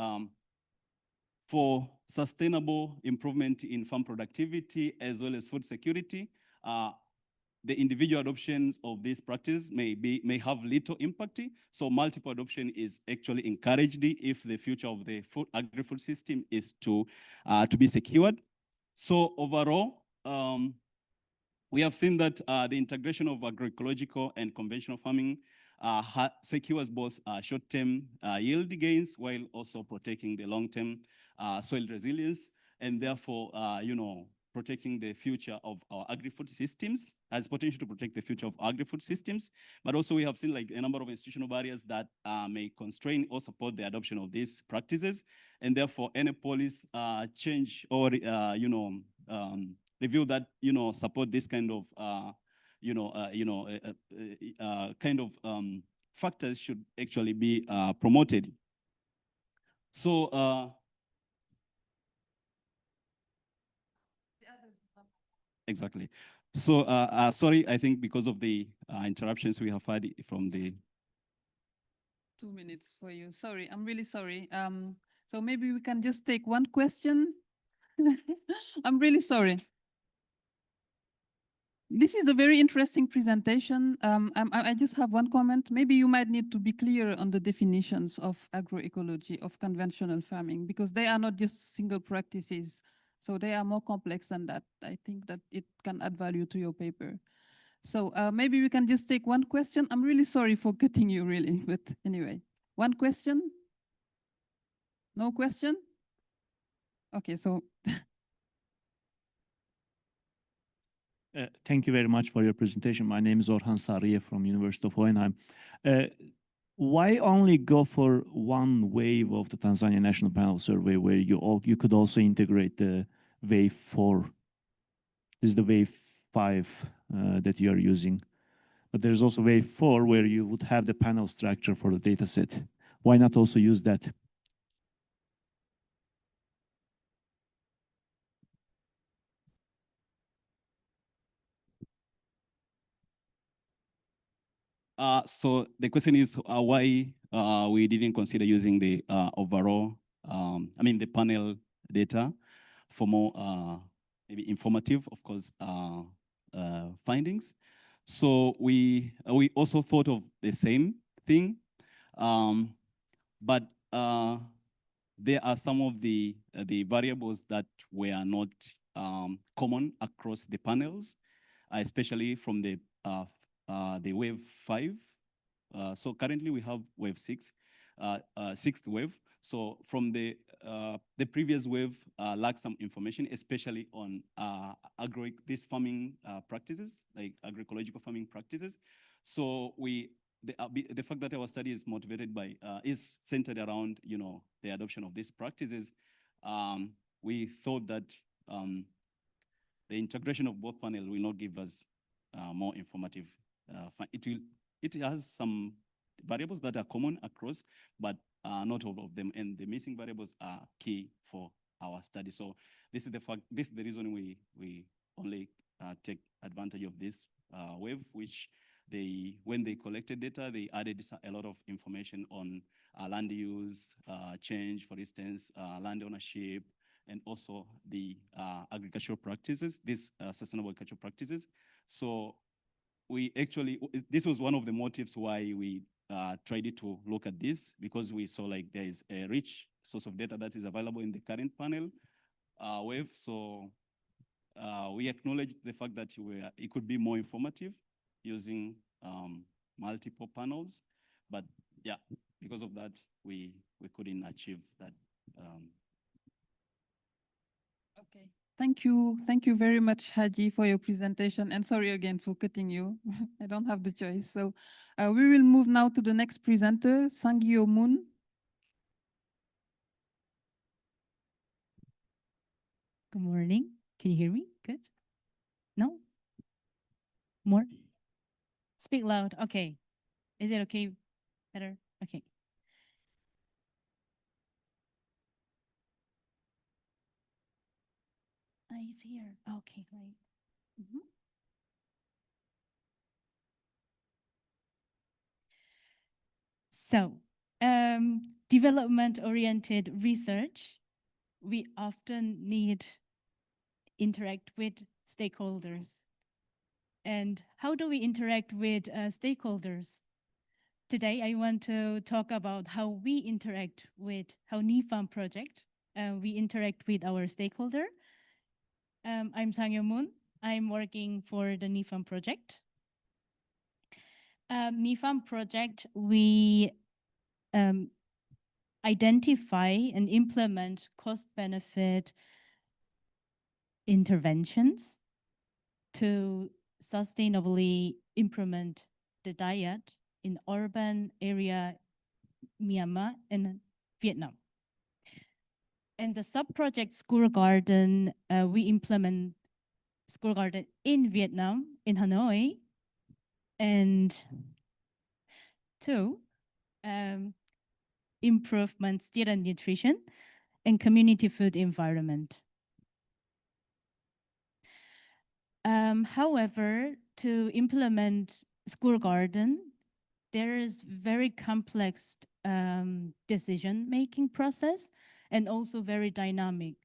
for sustainable improvement in farm productivity as well as food security, the individual adoptions of these practices may have little impact. So multiple adoption is actually encouraged if the future of the agri-food system is to be secured. So overall, we have seen that the integration of agroecological and conventional farming secures both short-term yield gains while also protecting the long-term soil resilience, and therefore, protecting the future of our agri-food systems, has potential to protect the future of agri-food systems. But also we have seen like a number of institutional barriers that may constrain or support the adoption of these practices, and therefore any policy change or review that support this kind of factors should actually be promoted. So exactly. So sorry, I think because of the interruptions we have had from the 2 minutes for you. Sorry, I'm really sorry. So maybe we can just take one question. I'm really sorry. This is a very interesting presentation. I just have one comment. Maybe you might need to be clear on the definitions of agroecology, of conventional farming, because they are not just single practices. So they are more complex than that. I think that it can add value to your paper. So maybe we can just take one question. I'm really sorry for cutting you, really, but anyway. One question? No question? Okay, so thank you very much for your presentation. My name is Orhan Sarıye from University of Hohenheim. Why only go for one wave of the Tanzania National Panel Survey where you could also integrate the wave 4? This is the wave 5 that you are using. But there's also wave 4 where you would have the panel structure for the data set. Why not also use that? So the question is why we didn't consider using the overall, the panel data for more maybe informative, of course, findings. So we also thought of the same thing, but there are some of the variables that were not common across the panels, especially from the wave 5. So currently we have wave 6, sixth wave. So from the previous wave lacks some information, especially on these farming practices, like agroecological farming practices. So the fact that our study is motivated by, is centered around, the adoption of these practices, we thought that the integration of both panels will not give us more informative. It has some variables that are common across, but not all of them, and the missing variables are key for our study. So this is the reason we only take advantage of this wave, which when they collected data, they added a lot of information on land use change, for instance, land ownership, and also the agricultural practices, these sustainable agricultural practices. So this was one of the motives why we tried to look at this, because we saw like there is a rich source of data that is available in the current panel wave. So we acknowledge the fact that it could be more informative using multiple panels, but yeah, because of that, we couldn't achieve that. okay. Thank you very much, Haji, for your presentation, and sorry again for cutting you. I don't have the choice. So we will move now to the next presenter, Sangyo Moon. Good morning. Can you hear me? Good? No? More? Speak loud. Okay. Is it okay? Better? Okay. He's here. Okay, great. Mhm. So, development-oriented research, we often need interact with stakeholders. And how do we interact with stakeholders? Today, I want to talk about how we interact with, how NIFAM project, we interact with our stakeholder. I'm Sang Yo Moon. I'm working for the NIFAM project. NIFAM project, we identify and implement cost-benefit interventions to sustainably implement the diet in urban area, Myanmar and Vietnam. And the sub-project School Garden, we implement School Garden in Vietnam, in Hanoi, and two, improvement student nutrition and community food environment. However, to implement School Garden, there is very complex decision-making process and also very dynamic.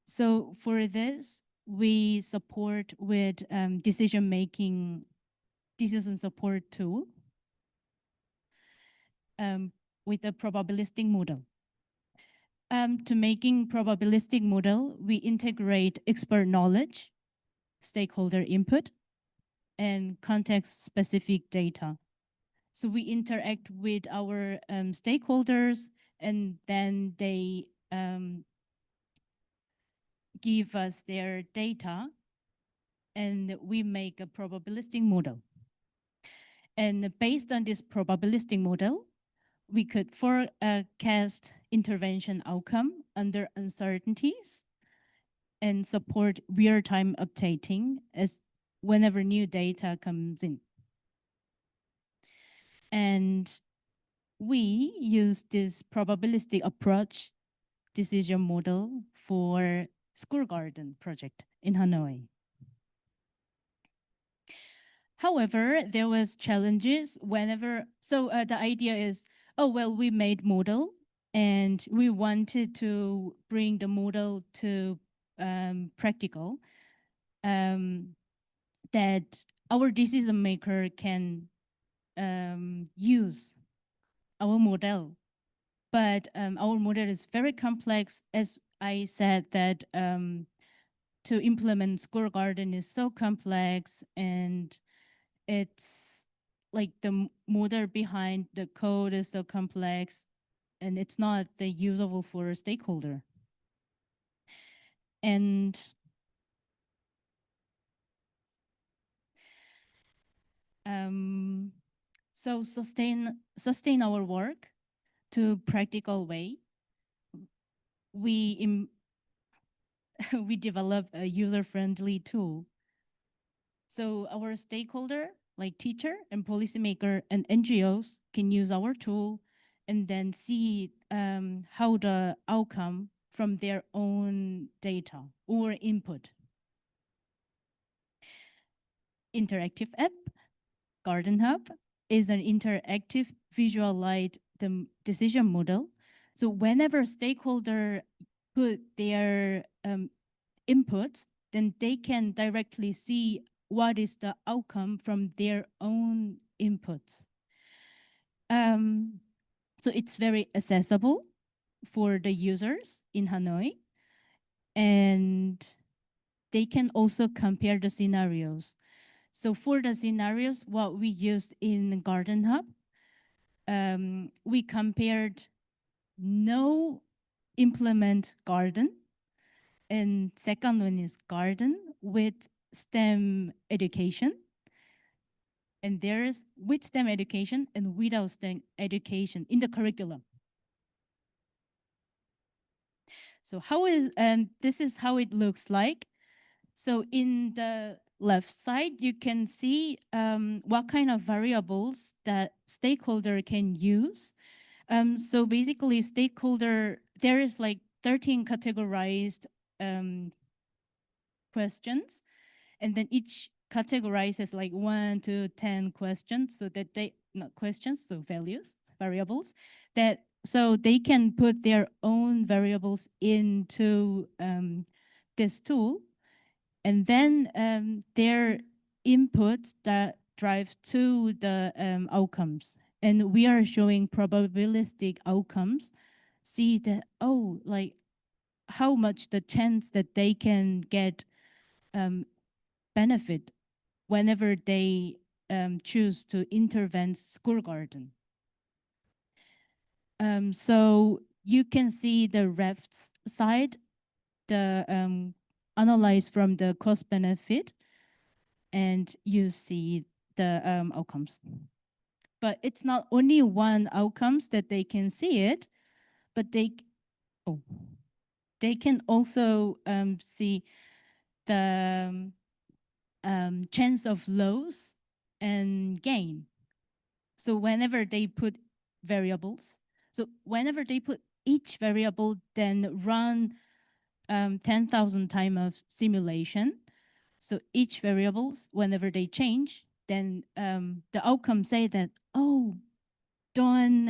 So for this, we support with decision support tool with a probabilistic model. To making probabilistic model, we integrate expert knowledge, stakeholder input, and context-specific data. So we interact with our stakeholders, and then they give us their data, and we make a probabilistic model. And based on this probabilistic model, we could forecast intervention outcome under uncertainties and support real-time updating as whenever new data comes in. And we use this probabilistic approach decision model for School Garden project in Hanoi. However, there was challenges whenever, so the idea is, oh, well, we made model and we wanted to bring the model to practical, that our decision maker can use our model. But our model is very complex. As I said, that to implement School Garden is so complex, and it's like the model behind the code is so complex, and it's not the usable for a stakeholder. And so sustain our work to practical way. We we develop a user-friendly tool. So our stakeholder, like teacher and policymaker and NGOs, can use our tool and then see how the outcome from their own data or input. Interactive app, Garden Hub, is an interactive visualized decision model. So whenever stakeholder put their inputs, then they can directly see what is the outcome from their own inputs. So it's very accessible for the users in Hanoi, and they can also compare the scenarios. So for the scenarios, what we used in Garden Hub, we compared no implement garden, and second one is garden with STEM education. And there's with STEM education and without STEM education in the curriculum. So how is, and this is how it looks like. So in the left side, you can see what kind of variables that stakeholder can use. So basically there is like 13 categorized questions, and then each categorizes like 1 to 10 questions, so that not questions, so variables, that so they can put their own variables into this tool, and then their inputs that drive to the outcomes. And we are showing probabilistic outcomes, see that, oh, like how much the chance that they can get benefit whenever they choose to intervene school garden. So you can see the left side, the analyze from the cost benefit, and you see the outcomes. But it's not only one outcomes that they can see it, but they can also see the chance of loss and gain. So whenever they put variables, so whenever they put each variable, then run 10,000 times of simulation. So each variables, whenever they change, then the outcome say that, oh, don't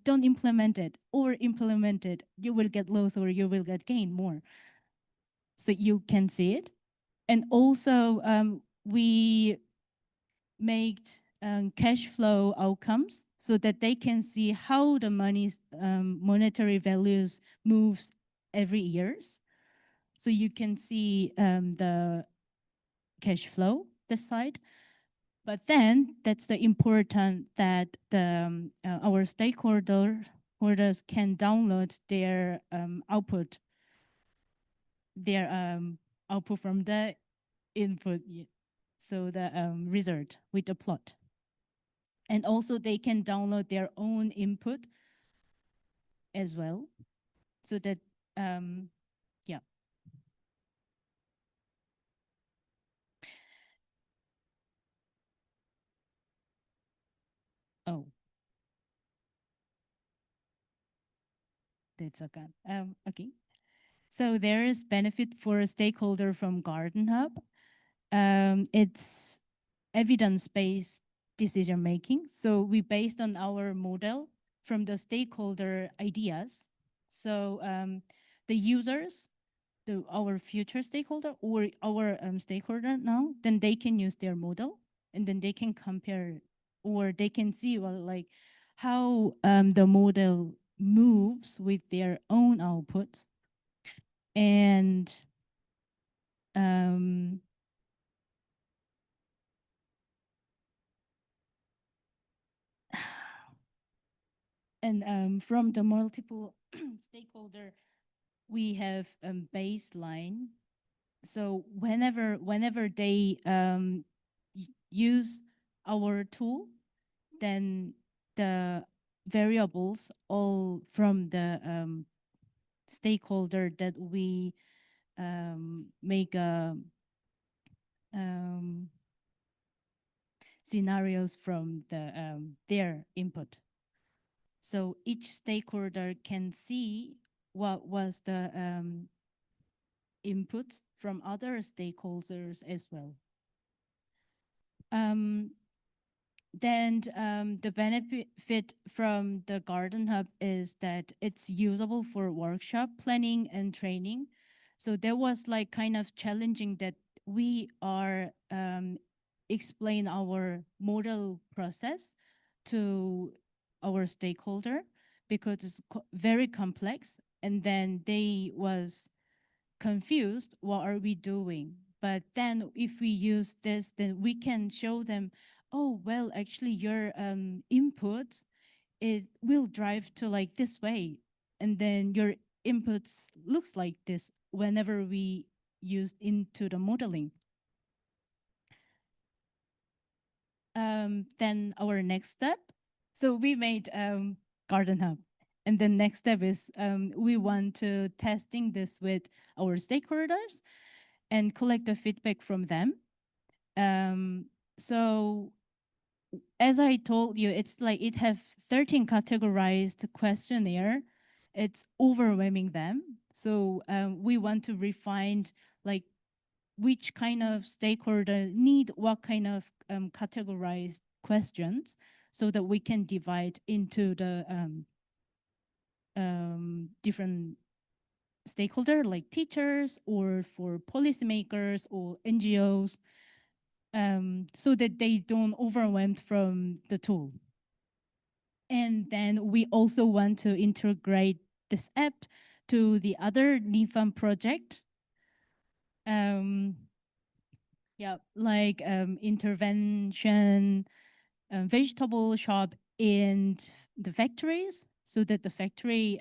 implement it, or implement it, you will get loss or you will get gain more. So you can see it. And also we made cash flow outcomes so that they can see how the money's monetary values moves every years. So you can see the cash flow, this side. But then that's the important that our stakeholders can download their output from the input, so the result with the plot. And also they can download their own input as well, so that yeah. Oh, that's okay. Okay. So there is benefit for a stakeholder from Garden Hub. It's evidence-based decision making. So we based on our model from the stakeholder ideas. So the users, our future stakeholder or our stakeholder now, then they can use their model, and then they can compare, or they can see, well, like how the model moves with their own outputs. And from the multiple stakeholder, we have baseline. So whenever they use our tool, then the variables all from the stakeholder that we make scenarios from their input. So each stakeholder can see what was the input from other stakeholders as well. Then the benefit from the Garden Hub is that it's usable for workshop planning and training. So there was like kind of challenging that we are explain our model process to our stakeholder, because it's very complex, and then they was confused, what are we doing? But then if we use this, then we can show them, oh, well, actually your inputs, it will drive to like this way. And then your inputs looks like this whenever we use into the modeling. Then our next step. So we made Garden Hub. And the next step is we want to testing this with our stakeholders and collect the feedback from them. So as I told you, it's like it have 13 categorized questionnaire. It's overwhelming them. So we want to refine like which kind of stakeholder need what kind of categorized questions so that we can divide into the different stakeholder like teachers or for policymakers or NGOs so that they don't overwhelmed from the tool. And then we also want to integrate this app to the other NIFAM project. Yeah, like intervention, vegetable shop in the factories so that the factory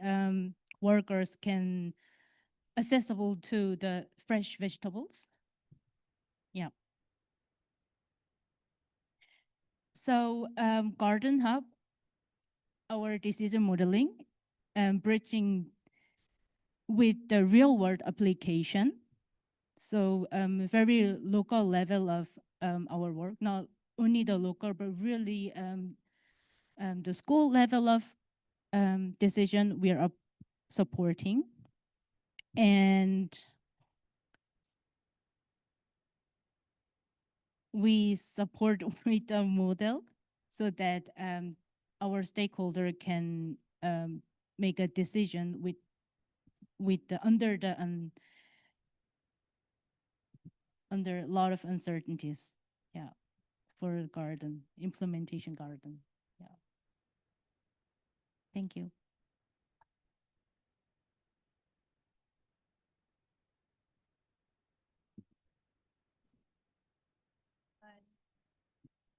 workers can accessible to the fresh vegetables. Yeah. So Garden Hub, our decision modeling, bridging with the real world application. So very local level of our work, not only the local, but really the school level of decision we are supporting. And we support with a model so that our stakeholder can make a decision with the under a lot of uncertainties. Yeah, for garden implementation garden. Yeah. Thank you.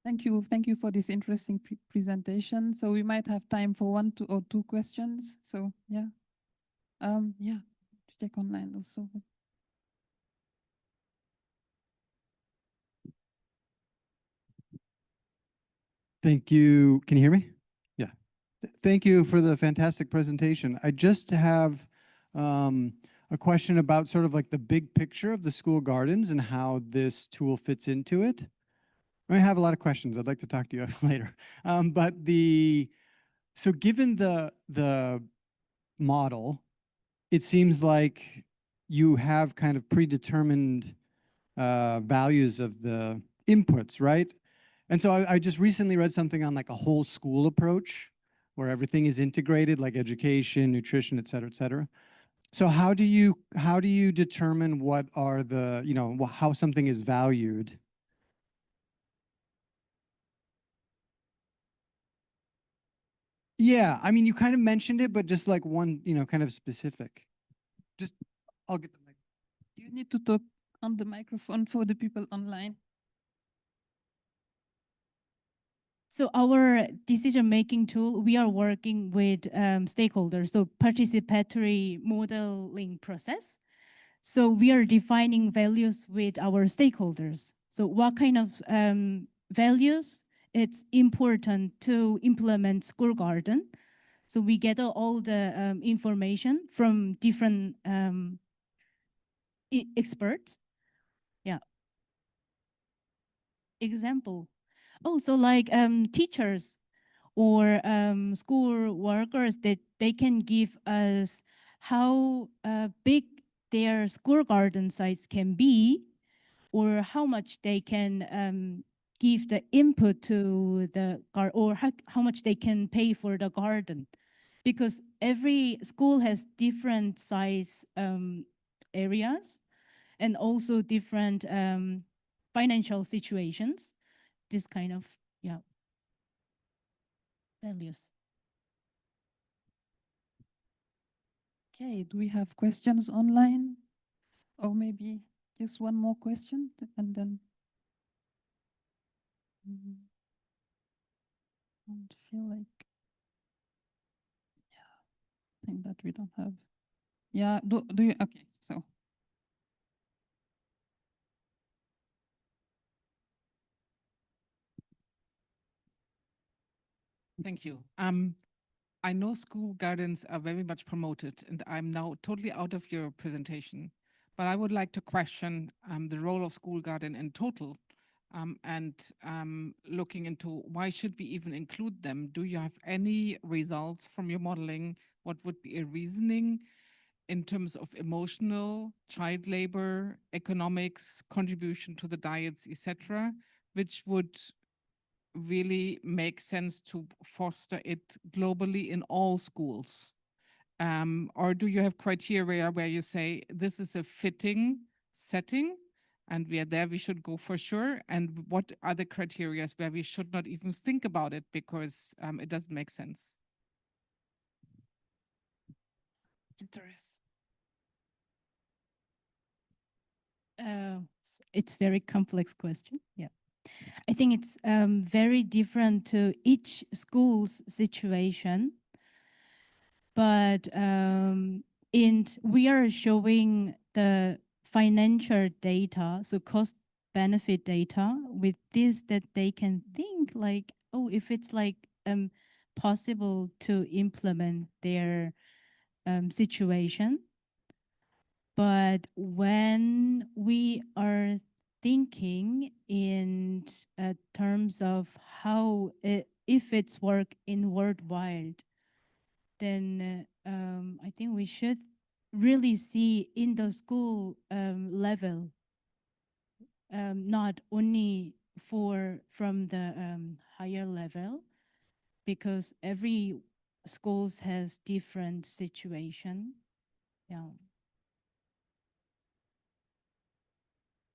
Thank you for this interesting presentation. So we might have time for one or two questions. So yeah, yeah, to check online also. Thank you. Can you hear me? Yeah. Thank you for the fantastic presentation. I just have a question about sort of like the big picture of the school gardens and how this tool fits into it. I have a lot of questions. I'd like to talk to you later. So given the model, it seems like you have kind of predetermined values of the inputs, right? And so I just recently read something on like a whole school approach where everything is integrated, like education, nutrition, et cetera, et cetera. So how do you determine what are the, you know, how something is valued? Yeah, I mean, you kind of mentioned it, but just like one, you know, kind of specific. Just, I'll get the mic. You need to talk on the microphone for the people online. So our decision-making tool, we are working with stakeholders, so participatory modeling process. So we are defining values with our stakeholders. So what kind of values it's important to implement school garden. So we get all the information from different experts. Yeah. Example. Oh, so like teachers or school workers that they can give us how big their school garden sites can be or how much they can give the input to the garden or how much they can pay for the garden. Because every school has different size areas and also different financial situations, this kind of, yeah, values. Okay, do we have questions online? Or maybe just one more question and then don't feel like, yeah, I think that we don't have. Yeah, do you, okay, so. Thank you. I know school gardens are very much promoted, and I'm now totally out of your presentation, but I would like to question the role of school garden in total. and looking into why should we even include them? Do you have any results from your modeling? What would be a reasoning in terms of emotional, child labor, economics, contribution to the diets, etc., which would really make sense to foster it globally in all schools? Or do you have criteria where you say this is a fitting setting and we are there, we should go for sure? And what are the criteria where we should not even think about it because it doesn't make sense? Interest. It's very complex question. Yeah. I think it's very different to each school's situation. But we are showing the financial data, so cost benefit data with this that they can think like, oh, if it's like possible to implement their situation. But when we are thinking in terms of how if it's work in worldwide, then I think we should really see in the school level, not only from the higher level, because every schools has different situation. Yeah.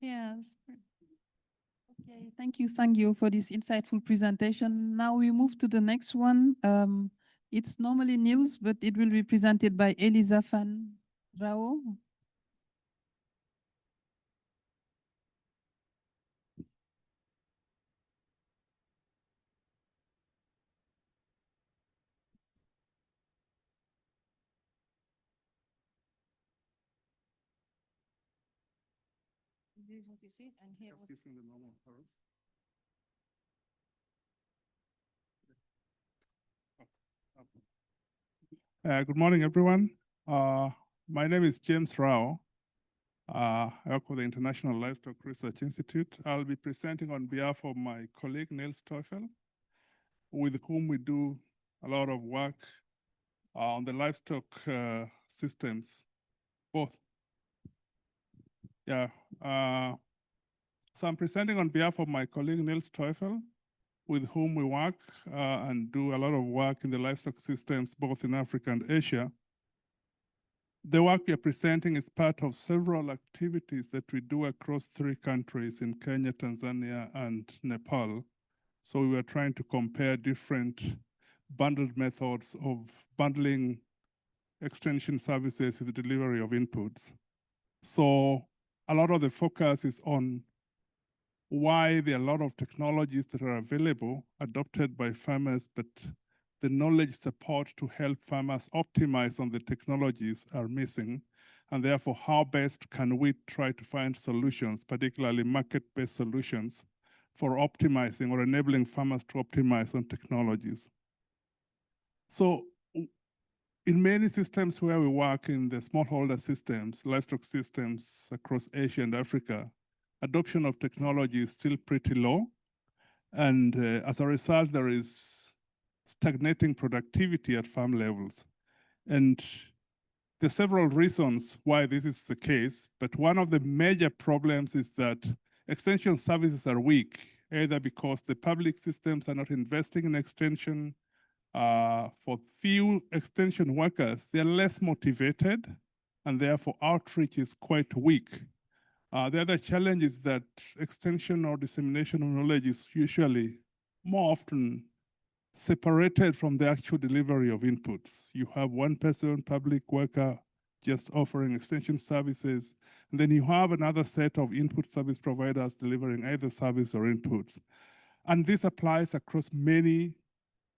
Yes. Okay, thank you for this insightful presentation. Now we move to the next one. It's normally Niels, but it will be presented by Elisa van Rao. This is what you see, and here. Good morning, everyone. My name is James Rao. I work for the International Livestock Research Institute. I'll be presenting on behalf of my colleague, Niels Teufel, with whom we do a lot of work on the livestock systems, both. Yeah. So I'm presenting on behalf of my colleague, Niels Teufel, with whom we work and do a lot of work in the livestock systems, both in Africa and Asia. The work we are presenting is part of several activities that we do across 3 countries in Kenya, Tanzania, and Nepal. So we were trying to compare different bundled methods of bundling extension services with the delivery of inputs. So a lot of the focus is on why there are a lot of technologies that are available, adopted by farmers, but the knowledge support to help farmers optimize on the technologies are missing. And therefore, how best can we try to find solutions, particularly market-based solutions, for optimizing or enabling farmers to optimize on technologies? So in many systems where we work in the smallholder systems, livestock systems across Asia and Africa, adoption of technology is still pretty low. And as a result, there is stagnating productivity at farm levels. And there are several reasons why this is the case, but one of the major problems is that extension services are weak, either because the public systems are not investing in extension. For few extension workers, they're less motivated, and therefore outreach is quite weak. The other challenge is that extension or dissemination of knowledge is usually more often separated from the actual delivery of inputs. You have one person, public worker, just offering extension services, and then you have another set of input service providers delivering either service or inputs. And this applies across many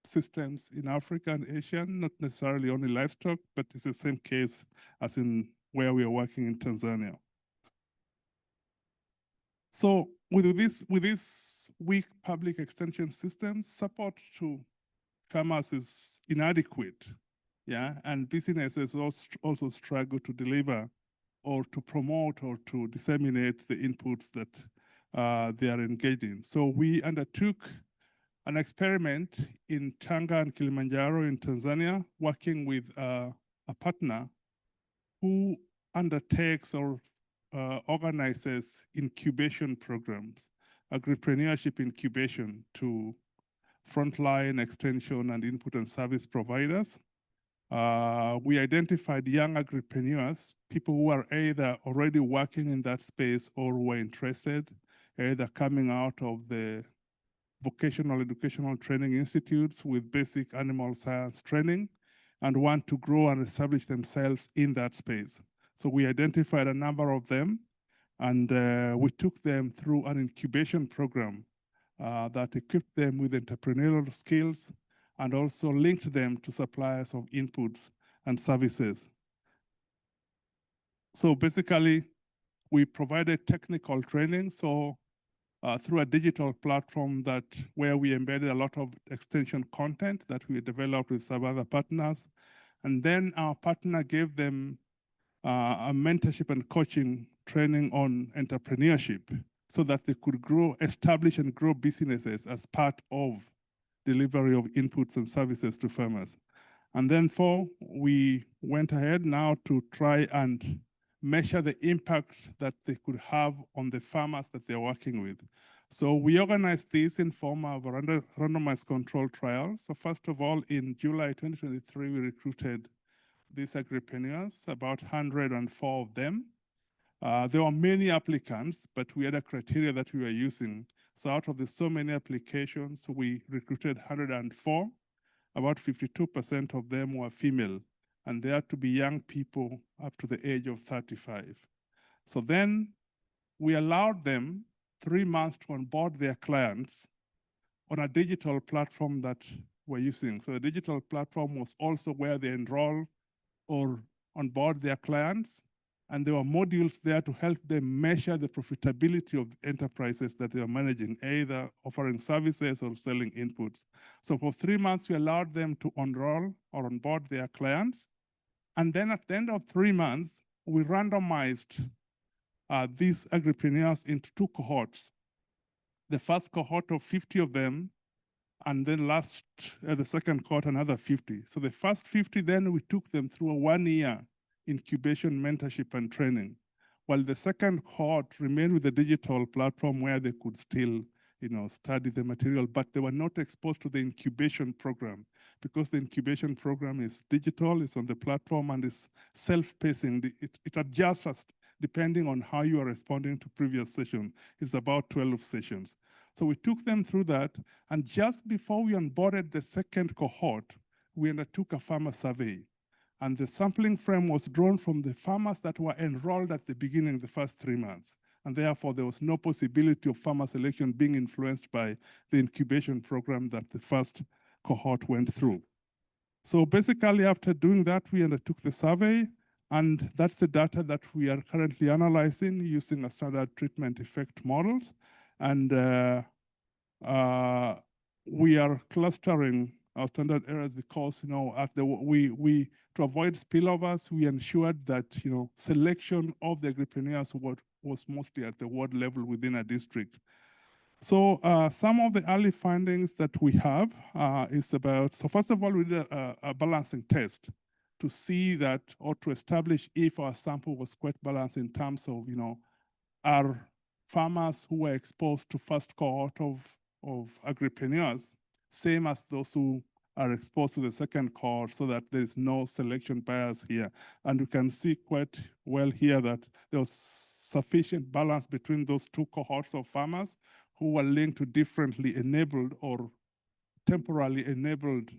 systems in Africa and Asia, not necessarily only livestock, but it's the same case as in where we are working in Tanzania. So with this weak public extension system, support to farmers is inadequate, yeah, and businesses also struggle to deliver or to promote or to disseminate the inputs that they are engaged in. So we undertook an experiment in Tanga and Kilimanjaro in Tanzania, working with a partner who undertakes or organizes incubation programs, agripreneurship incubation to frontline extension and input and service providers. We identified young agripreneurs, people who are either already working in that space or who are interested, either coming out of the vocational educational training institutes with basic animal science training and want to grow and establish themselves in that space. So we identified a number of them and we took them through an incubation program that equipped them with entrepreneurial skills and also linked them to suppliers of inputs and services. So basically, we provided technical training. So through a digital platform where we embedded a lot of extension content that we developed with some other partners. And then our partner gave them a mentorship and coaching training on entrepreneurship so that they could establish and grow businesses as part of delivery of inputs and services to farmers. And then we went ahead now to try and measure the impact that they could have on the farmers that they're working with. So we organized this in form of a randomized control trial. So first of all, in July 2023, we recruited these agripreneurs, about 104 of them. There were many applicants, but we had a criteria that we were using. So out of the so many applications, we recruited 104. About 52% of them were female, and they had to be young people up to the age of 35. So then we allowed them 3 months to onboard their clients on a digital platform that we're using. So the digital platform was also where they enroll or onboard their clients. And there were modules there to help them measure the profitability of enterprises that they are managing, either offering services or selling inputs. So for 3 months, we allowed them to enroll or onboard their clients. And then at the end of 3 months, we randomized these agripreneurs into 2 cohorts. The first cohort of 50 of them, and then the second cohort, another 50. So the first 50, then we took them through a 1-year incubation, mentorship, and training, while the second cohort remained with the digital platform where they could still study the material, but they were not exposed to the incubation program because the incubation program is digital, it's on the platform, and is self-pacing. It adjusts depending on how you are responding to previous session. It's about 12 sessions. So we took them through that, and just before we onboarded the second cohort, we undertook a farmer survey. And the sampling frame was drawn from the farmers that were enrolled at the beginning, the first 3 months. And therefore, there was no possibility of farmer selection being influenced by the incubation program that the first cohort went through. So basically, after doing that, we undertook the survey, and that's the data that we are currently analyzing using a standard treatment effect models. And we are clustering our standard errors because, to avoid spillovers, we ensured that, selection of the agripreneurs was mostly at the ward level within a district. So some of the early findings that we have is about, so first of all, we did a balancing test to see that, or to establish if our sample was quite balanced in terms of, are farmers who were exposed to first cohort of agripreneurs same as those who are exposed to the second cohort, so that there is no selection bias here. And you can see quite well here that there was sufficient balance between those 2 cohorts of farmers who were linked to differently enabled or temporarily enabled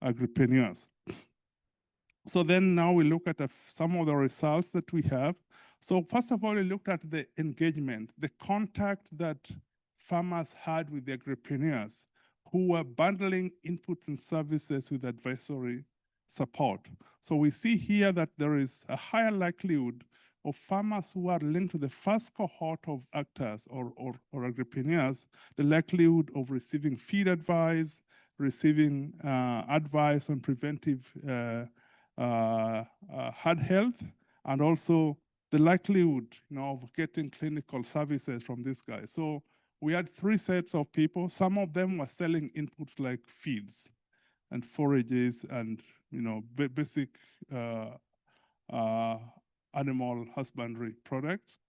agripreneurs. So then now we look at some of the results that we have. So first of all, we looked at the engagement, the contact that farmers had with the agripreneurs who were bundling inputs and services with advisory support. So we see here that there is a higher likelihood of farmers who are linked to the first cohort of actors or agripreneurs, the likelihood of receiving feed advice, receiving advice on preventive herd health, and also the likelihood, of getting clinical services from this guy. So we had 3 sets of people. Some of them were selling inputs like feeds and forages and, basic animal husbandry products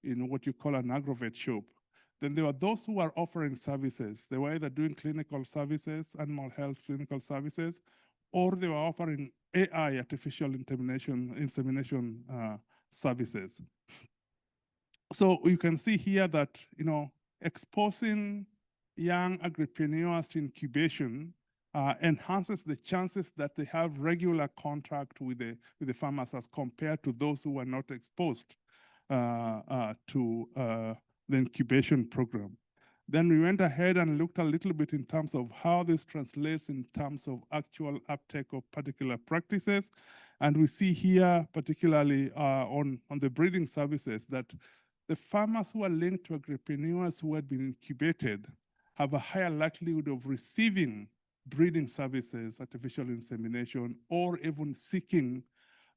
in what you call an agrovet shop. Then there were those who were offering services. They were either doing clinical services, animal health clinical services, or they were offering AI, artificial insemination services. So you can see here that, exposing young agripreneurs to incubation enhances the chances that they have regular contact with the farmers as compared to those who are not exposed to the incubation program. Then we went ahead and looked a little bit in terms of how this translates in terms of actual uptake of particular practices. And we see here, particularly on the breeding services, that the farmers who are linked to agripreneurs who had been incubated have a higher likelihood of receiving breeding services, artificial insemination, or even seeking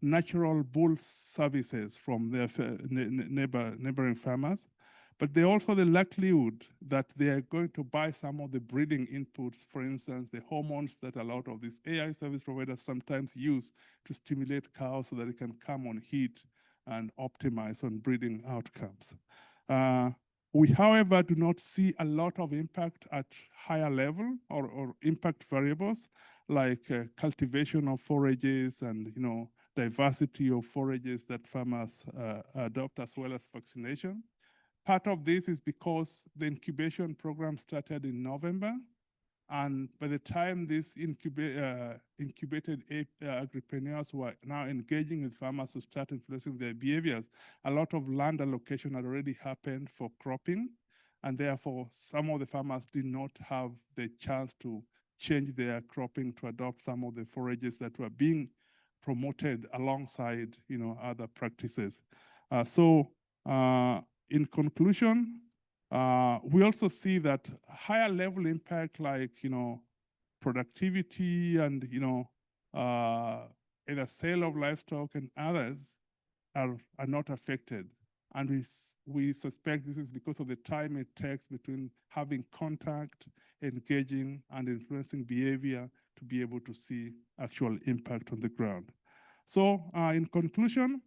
natural bull services from their neighboring farmers. But they also the likelihood that they are going to buy some of the breeding inputs, for instance, the hormones that a lot of these AI service providers sometimes use to stimulate cows so that they can come on heat and optimize on breeding outcomes. We, however, do not see a lot of impact at higher level or impact variables like cultivation of forages and diversity of forages that farmers adopt, as well as vaccination. Part of this is because the incubation program started in November, and by the time these incubated agripreneurs were now engaging with farmers to start influencing their behaviors, a lot of land allocation had already happened for cropping, and therefore some of the farmers did not have the chance to change their cropping to adopt some of the forages that were being promoted alongside other practices. In conclusion, we also see that higher level impact like, productivity and, either sale of livestock and others are not affected. And we suspect this is because of the time it takes between having contact, engaging, and influencing behavior to be able to see actual impact on the ground. So in conclusion,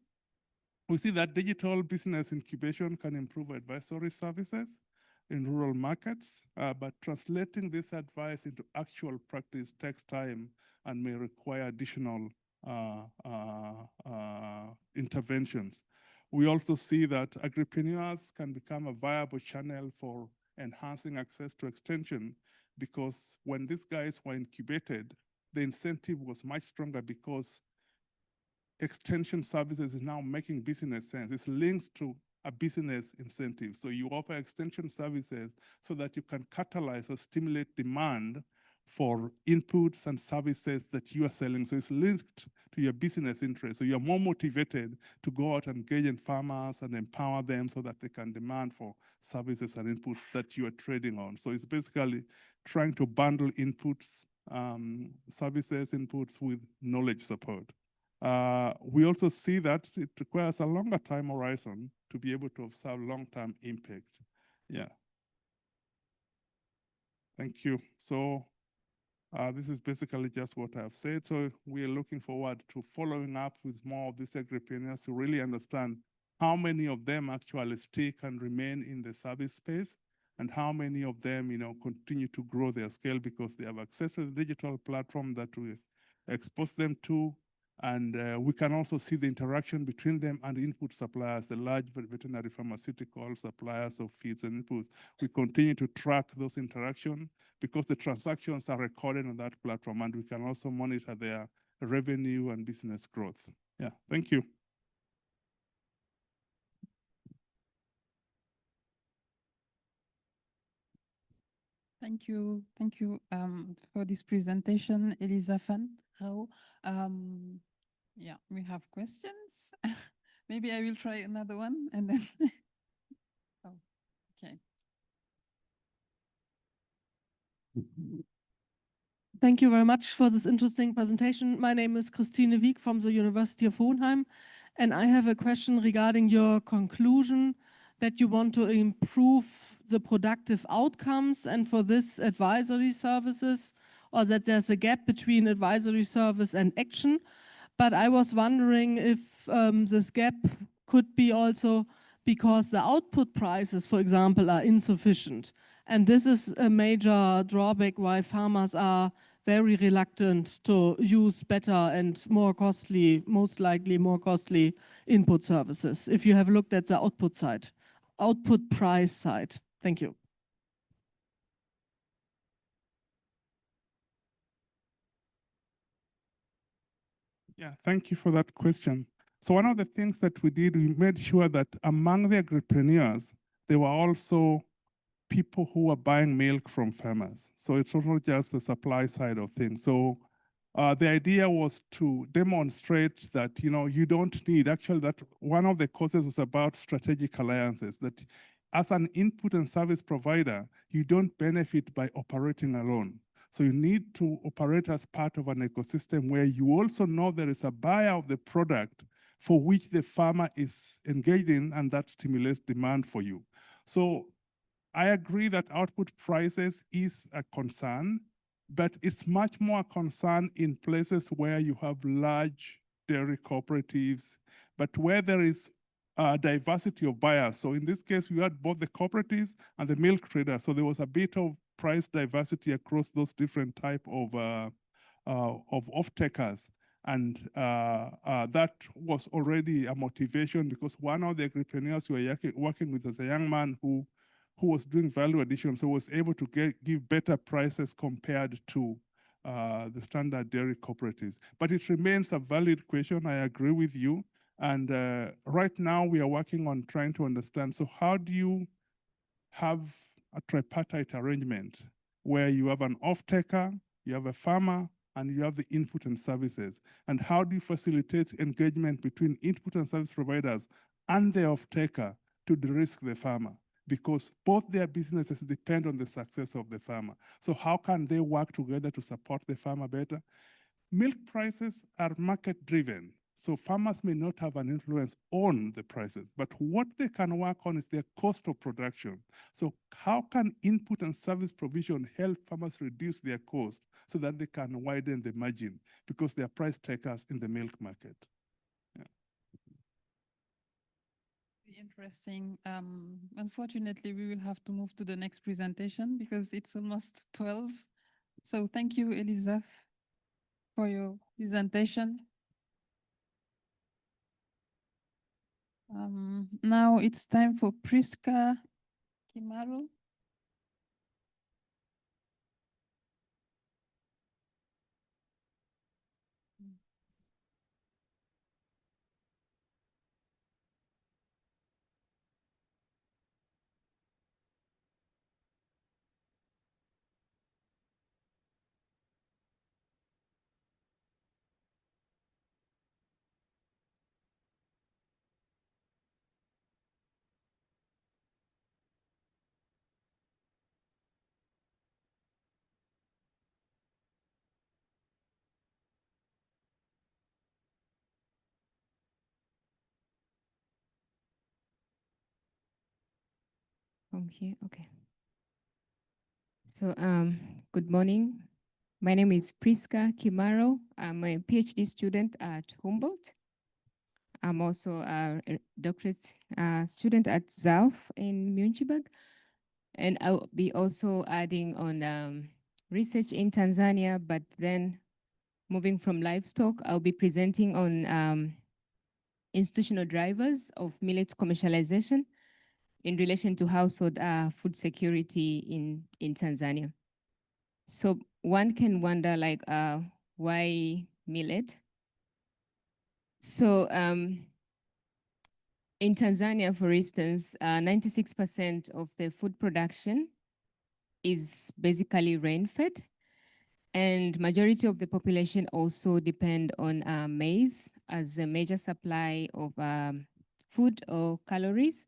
we see that digital business incubation can improve advisory services in rural markets, but translating this advice into actual practice takes time and may require additional interventions. We also see that agripreneurs can become a viable channel for enhancing access to extension, because when these guys were incubated, the incentive was much stronger because extension services is now making business sense. It's linked to a business incentive. So you offer extension services so that you can catalyze or stimulate demand for inputs and services that you are selling. So it's linked to your business interest. So you're more motivated to go out and engage in farmers and empower them so that they can demand for services and inputs that you are trading on. So it's basically trying to bundle inputs, services inputs with knowledge support. We also see that it requires a longer time horizon to be able to observe long-term impact. Yeah. Thank you. So this is basically just what I've said. So we are looking forward to following up with more of these agripreneurs to really understand how many of them actually stick and remain in the service space, and how many of them, continue to grow their scale because they have access to the digital platform that we expose them to. And we can also see the interaction between them and the input suppliers, the large veterinary pharmaceutical suppliers of feeds and inputs. We continue to track those interactions because the transactions are recorded on that platform, and we can also monitor their revenue and business growth. Yeah, thank you. Thank you for this presentation, Elisa van Roo. Yeah, we have questions. Maybe I will try another one and then. Oh, okay. Thank you very much for this interesting presentation. My name is Christine Wieck from the University of Hohenheim, And I have a question regarding your conclusion that you want to improve the productive outcomes and for this advisory services, or that there's a gap between advisory service and action. But I was wondering if this gap could be also because the output prices, for example, are insufficient. And this is a major drawback why farmers are very reluctant to use better and more costly, most likely more costly input services, if you have looked at the output side, output price side. Thank you. Yeah, thank you for that question. So one of the things that we did, we made sure that among the agripreneurs, there were also people who are buying milk from farmers. So it's not just the supply side of things. So the idea was to demonstrate that, you don't need, actually that one of the causes was about strategic alliances, that as an input and service provider, you don't benefit by operating alone. So you need to operate as part of an ecosystem where you also know there is a buyer of the product for which the farmer is engaged in, and that stimulates demand for you. So I agree that output prices is a concern, but it's much more a concern in places where you have large dairy cooperatives, but where there is a diversity of buyers. So in this case, we had both the cooperatives and the milk traders. So there was a bit of price diversity across those different type of off-takers. And that was already a motivation, because one of the agripreneurs we were working with as a young man who was doing value addition, so was able to give better prices compared to the standard dairy cooperatives. But it remains a valid question. I agree with you. And right now we are working on trying to understand, so how do you have a tripartite arrangement where you have an off-taker, you have a farmer, and you have the input and services? And how do you facilitate engagement between input and service providers and the off-taker to de-risk the farmer? Because both their businesses depend on the success of the farmer. So how can they work together to support the farmer better? Milk prices are market driven. So farmers may not have an influence on the prices, but what they can work on is their cost of production. So how can input and service provision help farmers reduce their cost so that they can widen the margin, because they are price takers in the milk market? Interesting. Unfortunately, we will have to move to the next presentation because it's almost 12. So thank you, Elizabeth, for your presentation. Now it's time for Priska Kimaro. From here, okay. So, good morning. My name is Priska Kimaro. I'm a PhD student at Humboldt. I'm also a doctorate student at ZAUF in Müncheberg. And I'll be also adding on research in Tanzania, but then moving from livestock, I'll be presenting on institutional drivers of millet commercialization in relation to household food security in Tanzania. So one can wonder, like, why millet? So in Tanzania, for instance, 96% of the food production is basically rain-fed, and majority of the population also depend on maize as a major supply of food or calories.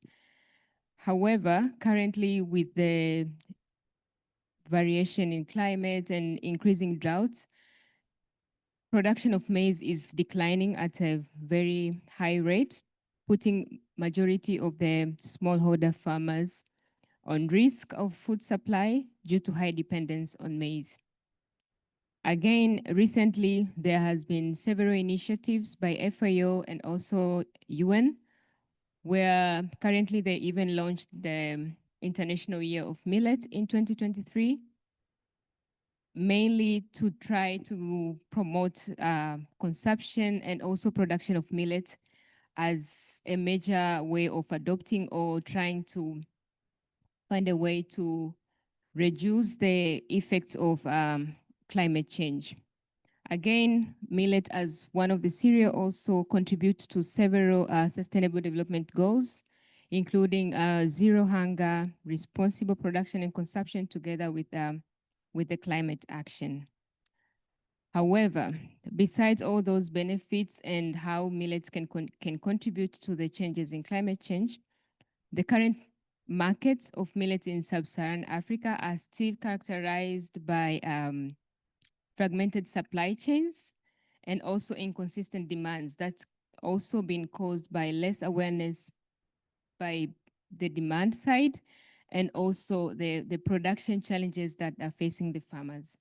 However, currently with the variation in climate and increasing droughts, production of maize is declining at a very high rate, putting majority of the smallholder farmers on risk of food supply due to high dependence on maize. Again, recently, there has been several initiatives by FAO and also UN, where currently they even launched the International Year of Millet in 2023, mainly to try to promote consumption and also production of millet as a major way of adopting or trying to find a way to reduce the effects of climate change. Again, millet as one of the cereal also contributes to several sustainable development goals, including zero hunger, responsible production and consumption together with the climate action. However, besides all those benefits and how millets can contribute to the changes in climate change, the current markets of millets in sub-Saharan Africa are still characterized by fragmented supply chains and also inconsistent demands. That's also been caused by less awareness by the demand side and also the production challenges that are facing the farmers.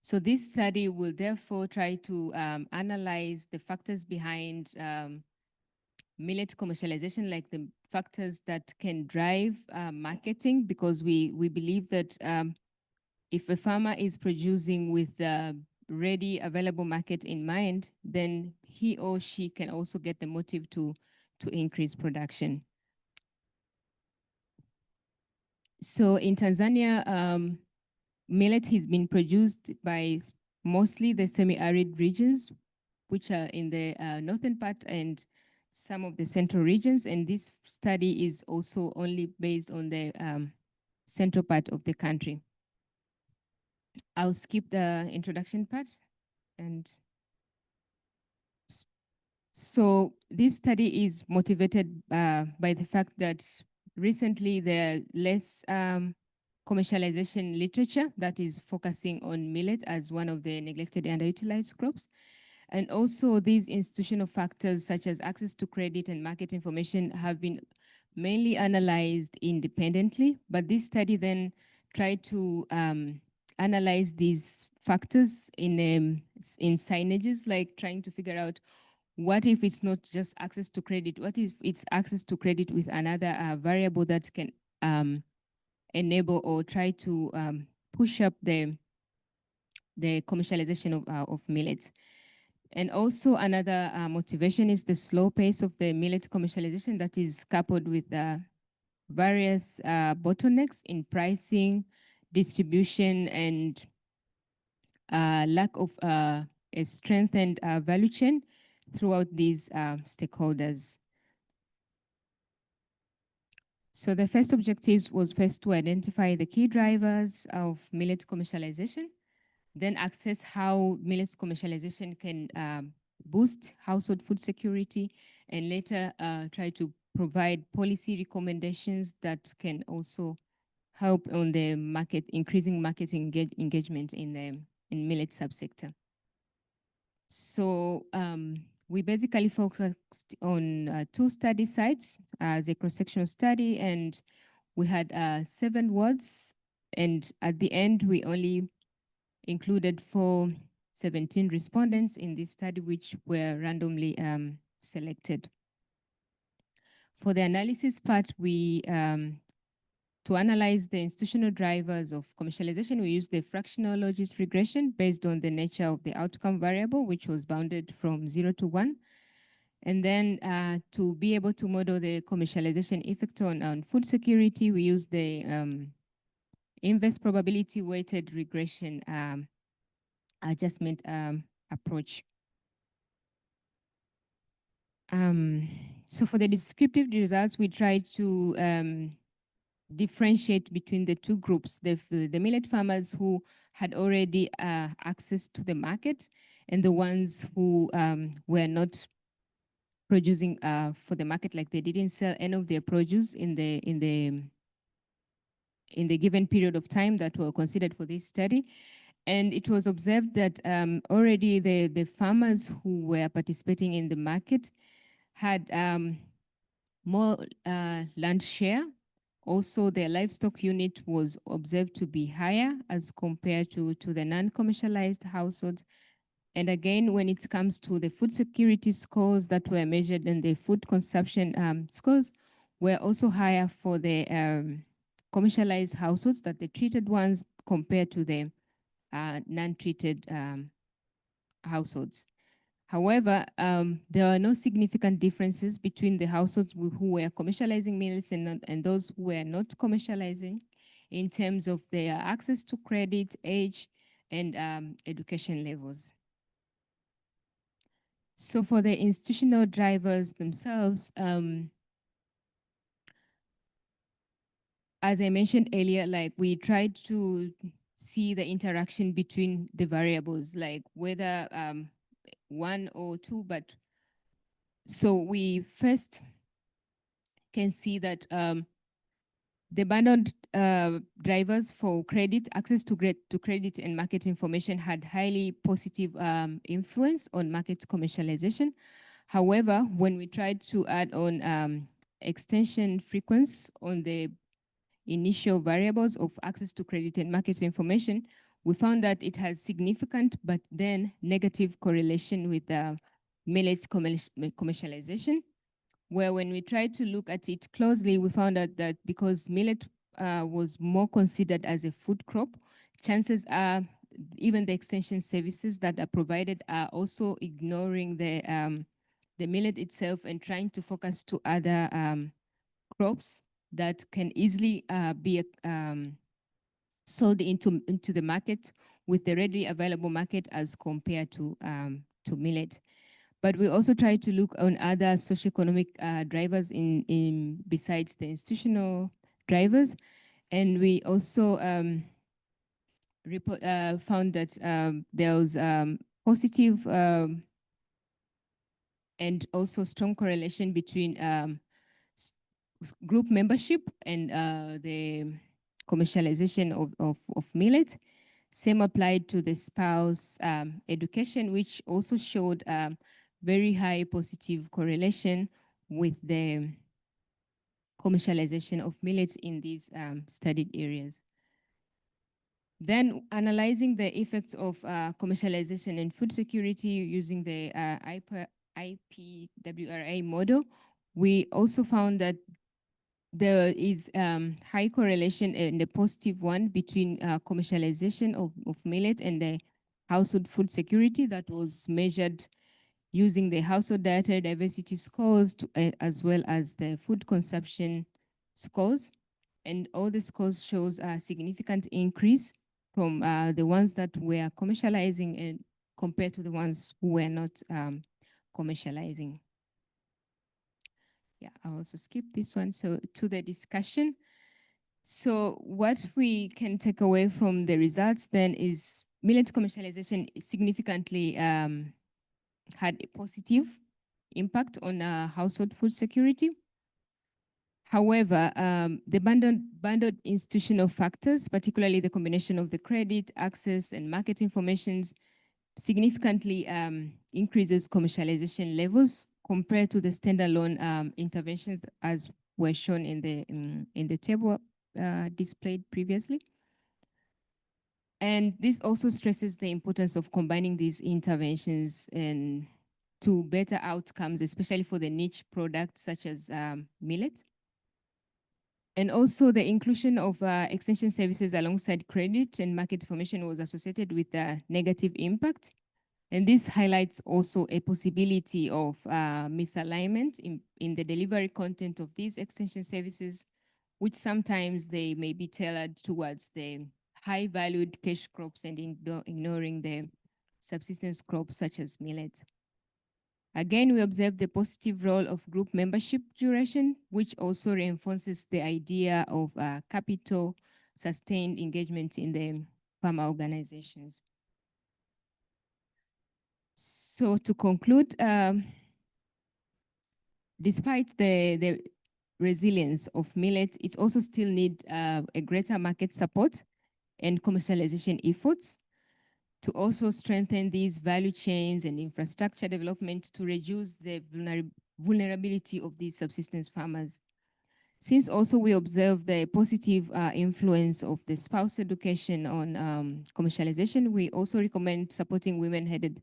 So this study will therefore try to analyze the factors behind millet commercialization, like the factors that can drive marketing, because we believe that if a farmer is producing with the ready available market in mind, then he or she can also get the motive to increase production. So in Tanzania, millet has been produced by mostly the semi-arid regions, which are in the northern part and some of the central regions. And this study is also only based on the central part of the country. I'll skip the introduction part. And so this study is motivated by the fact that recently there are less commercialization literature that is focusing on millet as one of the neglected and underutilized crops. And also these institutional factors such as access to credit and market information have been mainly analyzed independently, but this study then tried to analyze these factors in signages, like trying to figure out what if it's not just access to credit, what if it's access to credit with another variable that can enable or try to push up the commercialization of millets. And also another motivation is the slow pace of the millet commercialization that is coupled with various bottlenecks in pricing, distribution, and lack of a strengthened value chain throughout these stakeholders. So the first objective was first to identify the key drivers of millet commercialization, then assess how millet commercialization can boost household food security, and later try to provide policy recommendations that can also help on the market, increasing market engagement in the millet subsector. So we basically focused on 2 study sites as a cross-sectional study, and we had 7 wards, and at the end we only included 17 respondents in this study, which were randomly selected. For the analysis part, we to analyze the institutional drivers of commercialization, we used the fractional logit regression based on the nature of the outcome variable, which was bounded from 0 to 1. And then to be able to model the commercialization effect on food security, we used the inverse probability weighted regression adjustment approach. So for the descriptive results, we tried to differentiate between the 2 groups, the millet farmers who had already access to the market and the ones who were not producing for the market, like they didn't sell any of their produce in the given period of time that were considered for this study. And it was observed that already the farmers who were participating in the market had more land share. Also, their livestock unit was observed to be higher as compared to the non-commercialized households. And again, when it comes to the food security scores that were measured and the food consumption scores were also higher for the commercialized households than the treated ones compared to the non-treated households. However, there are no significant differences between the households who were commercializing millets and those who were not commercializing in terms of their access to credit, age, and education levels. So for the institutional drivers themselves, as I mentioned earlier, like we tried to see the interaction between the variables, like whether one or two, but so we first can see that the abandoned drivers for credit, access to credit and market information had highly positive influence on market commercialization. However, when we tried to add on extension frequency on the initial variables of access to credit and market information, we found that it has significant but then negative correlation with millet commercialization, where when we tried to look at it closely, we found out that because millet was more considered as a food crop, chances are even the extension services that are provided are also ignoring the millet itself and trying to focus to other crops that can easily be sold into the market with the readily available market as compared to millet. But we also try to look on other socioeconomic drivers in besides the institutional drivers, and we also found that there was positive and also strong correlation between group membership and the commercialization of millet. Same applied to the spouse education, which also showed very high positive correlation with the commercialization of millet in these studied areas. Then analyzing the effects of commercialization and food security using the IPWRA model, we also found that there is high correlation and a positive one between commercialization of millet and the household food security that was measured using the household dietary diversity scores as well as the food consumption scores. And all the scores shows a significant increase from the ones that were commercializing and compared to the ones who were not commercializing. Yeah, I'll also skip this one. So to the discussion. So what we can take away from the results then is millet commercialization significantly had a positive impact on household food security. However, the abandoned institutional factors, particularly the combination of the credit, access, and market informations, significantly increases commercialization levels compared to the standalone interventions as were shown in the table displayed previously. And this also stresses the importance of combining these interventions and to better outcomes, especially for the niche products such as millet. And also the inclusion of extension services alongside credit and market information was associated with a negative impact. And this highlights also a possibility of misalignment in the delivery content of these extension services, which sometimes they may be tailored towards the high valued cash crops and ignoring the subsistence crops such as millet. Again, we observe the positive role of group membership duration, which also reinforces the idea of capital sustained engagement in the farmer organizations. So to conclude, despite the resilience of millet, it also still needs a greater market support and commercialization efforts. to also strengthen these value chains and infrastructure development to reduce the vulnerability of these subsistence farmers. Since also we observe the positive influence of the spouse education on commercialization, we also recommend supporting women-headed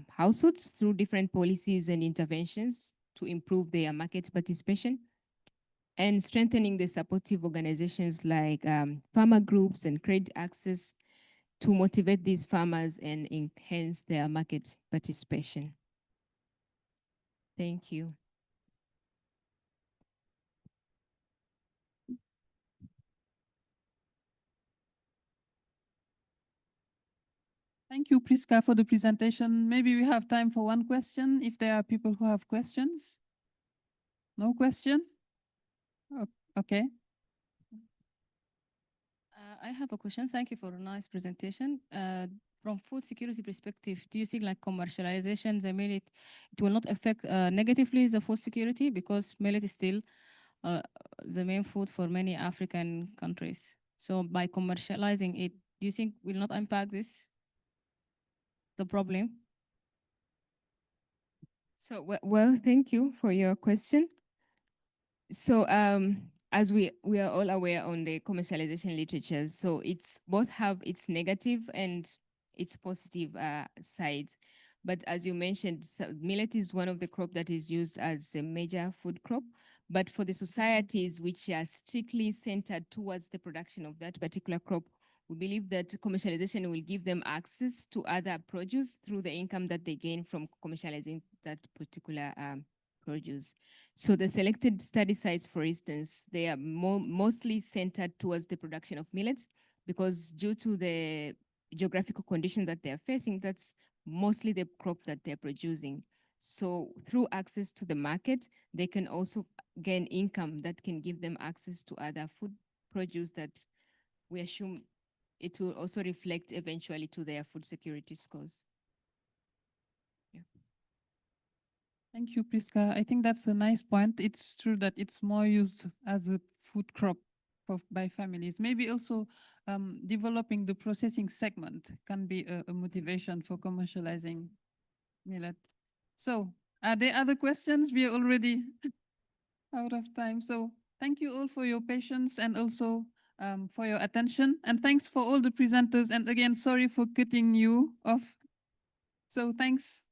households through different policies and interventions to improve their market participation, and strengthening the supportive organizations like farmer groups and credit access to motivate these farmers and enhance their market participation. Thank you. Thank you, Priska, for the presentation. Maybe we have time for one question, if there are people who have questions. No question? Okay. I have a question. Thank you for a nice presentation. From food security perspective, do you think like commercialization, the millet, it will not affect negatively the food security, because millet is still the main food for many African countries. So by commercializing it, do you think will not impact the problem? So, well, thank you for your question. So, as we are all aware on the commercialization literature, so it's both have its negative and its positive sides. But as you mentioned, millet is one of the crop that is used as a major food crop. But for the societies which are strictly centered towards the production of that particular crop, we believe that commercialization will give them access to other produce through the income that they gain from commercializing that particular produce. So the selected study sites, for instance, they are mostly centered towards the production of millets, because due to the geographical conditions that they're facing, that's mostly the crop that they're producing. So through access to the market, they can also gain income that can give them access to other food produce that we assume it will also reflect eventually to their food security scores. Yeah. Thank you, Priska. I think that's a nice point. It's true that it's more used as a food crop by families. Maybe also developing the processing segment can be a motivation for commercializing millet. So, are there other questions? We are already out of time. So, thank you all for your patience and also for your attention. And thanks for all the presenters. And again, sorry for cutting you off. So, thanks.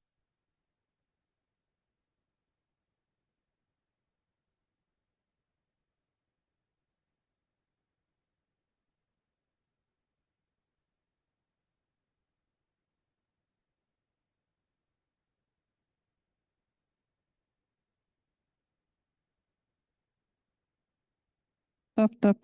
Stop.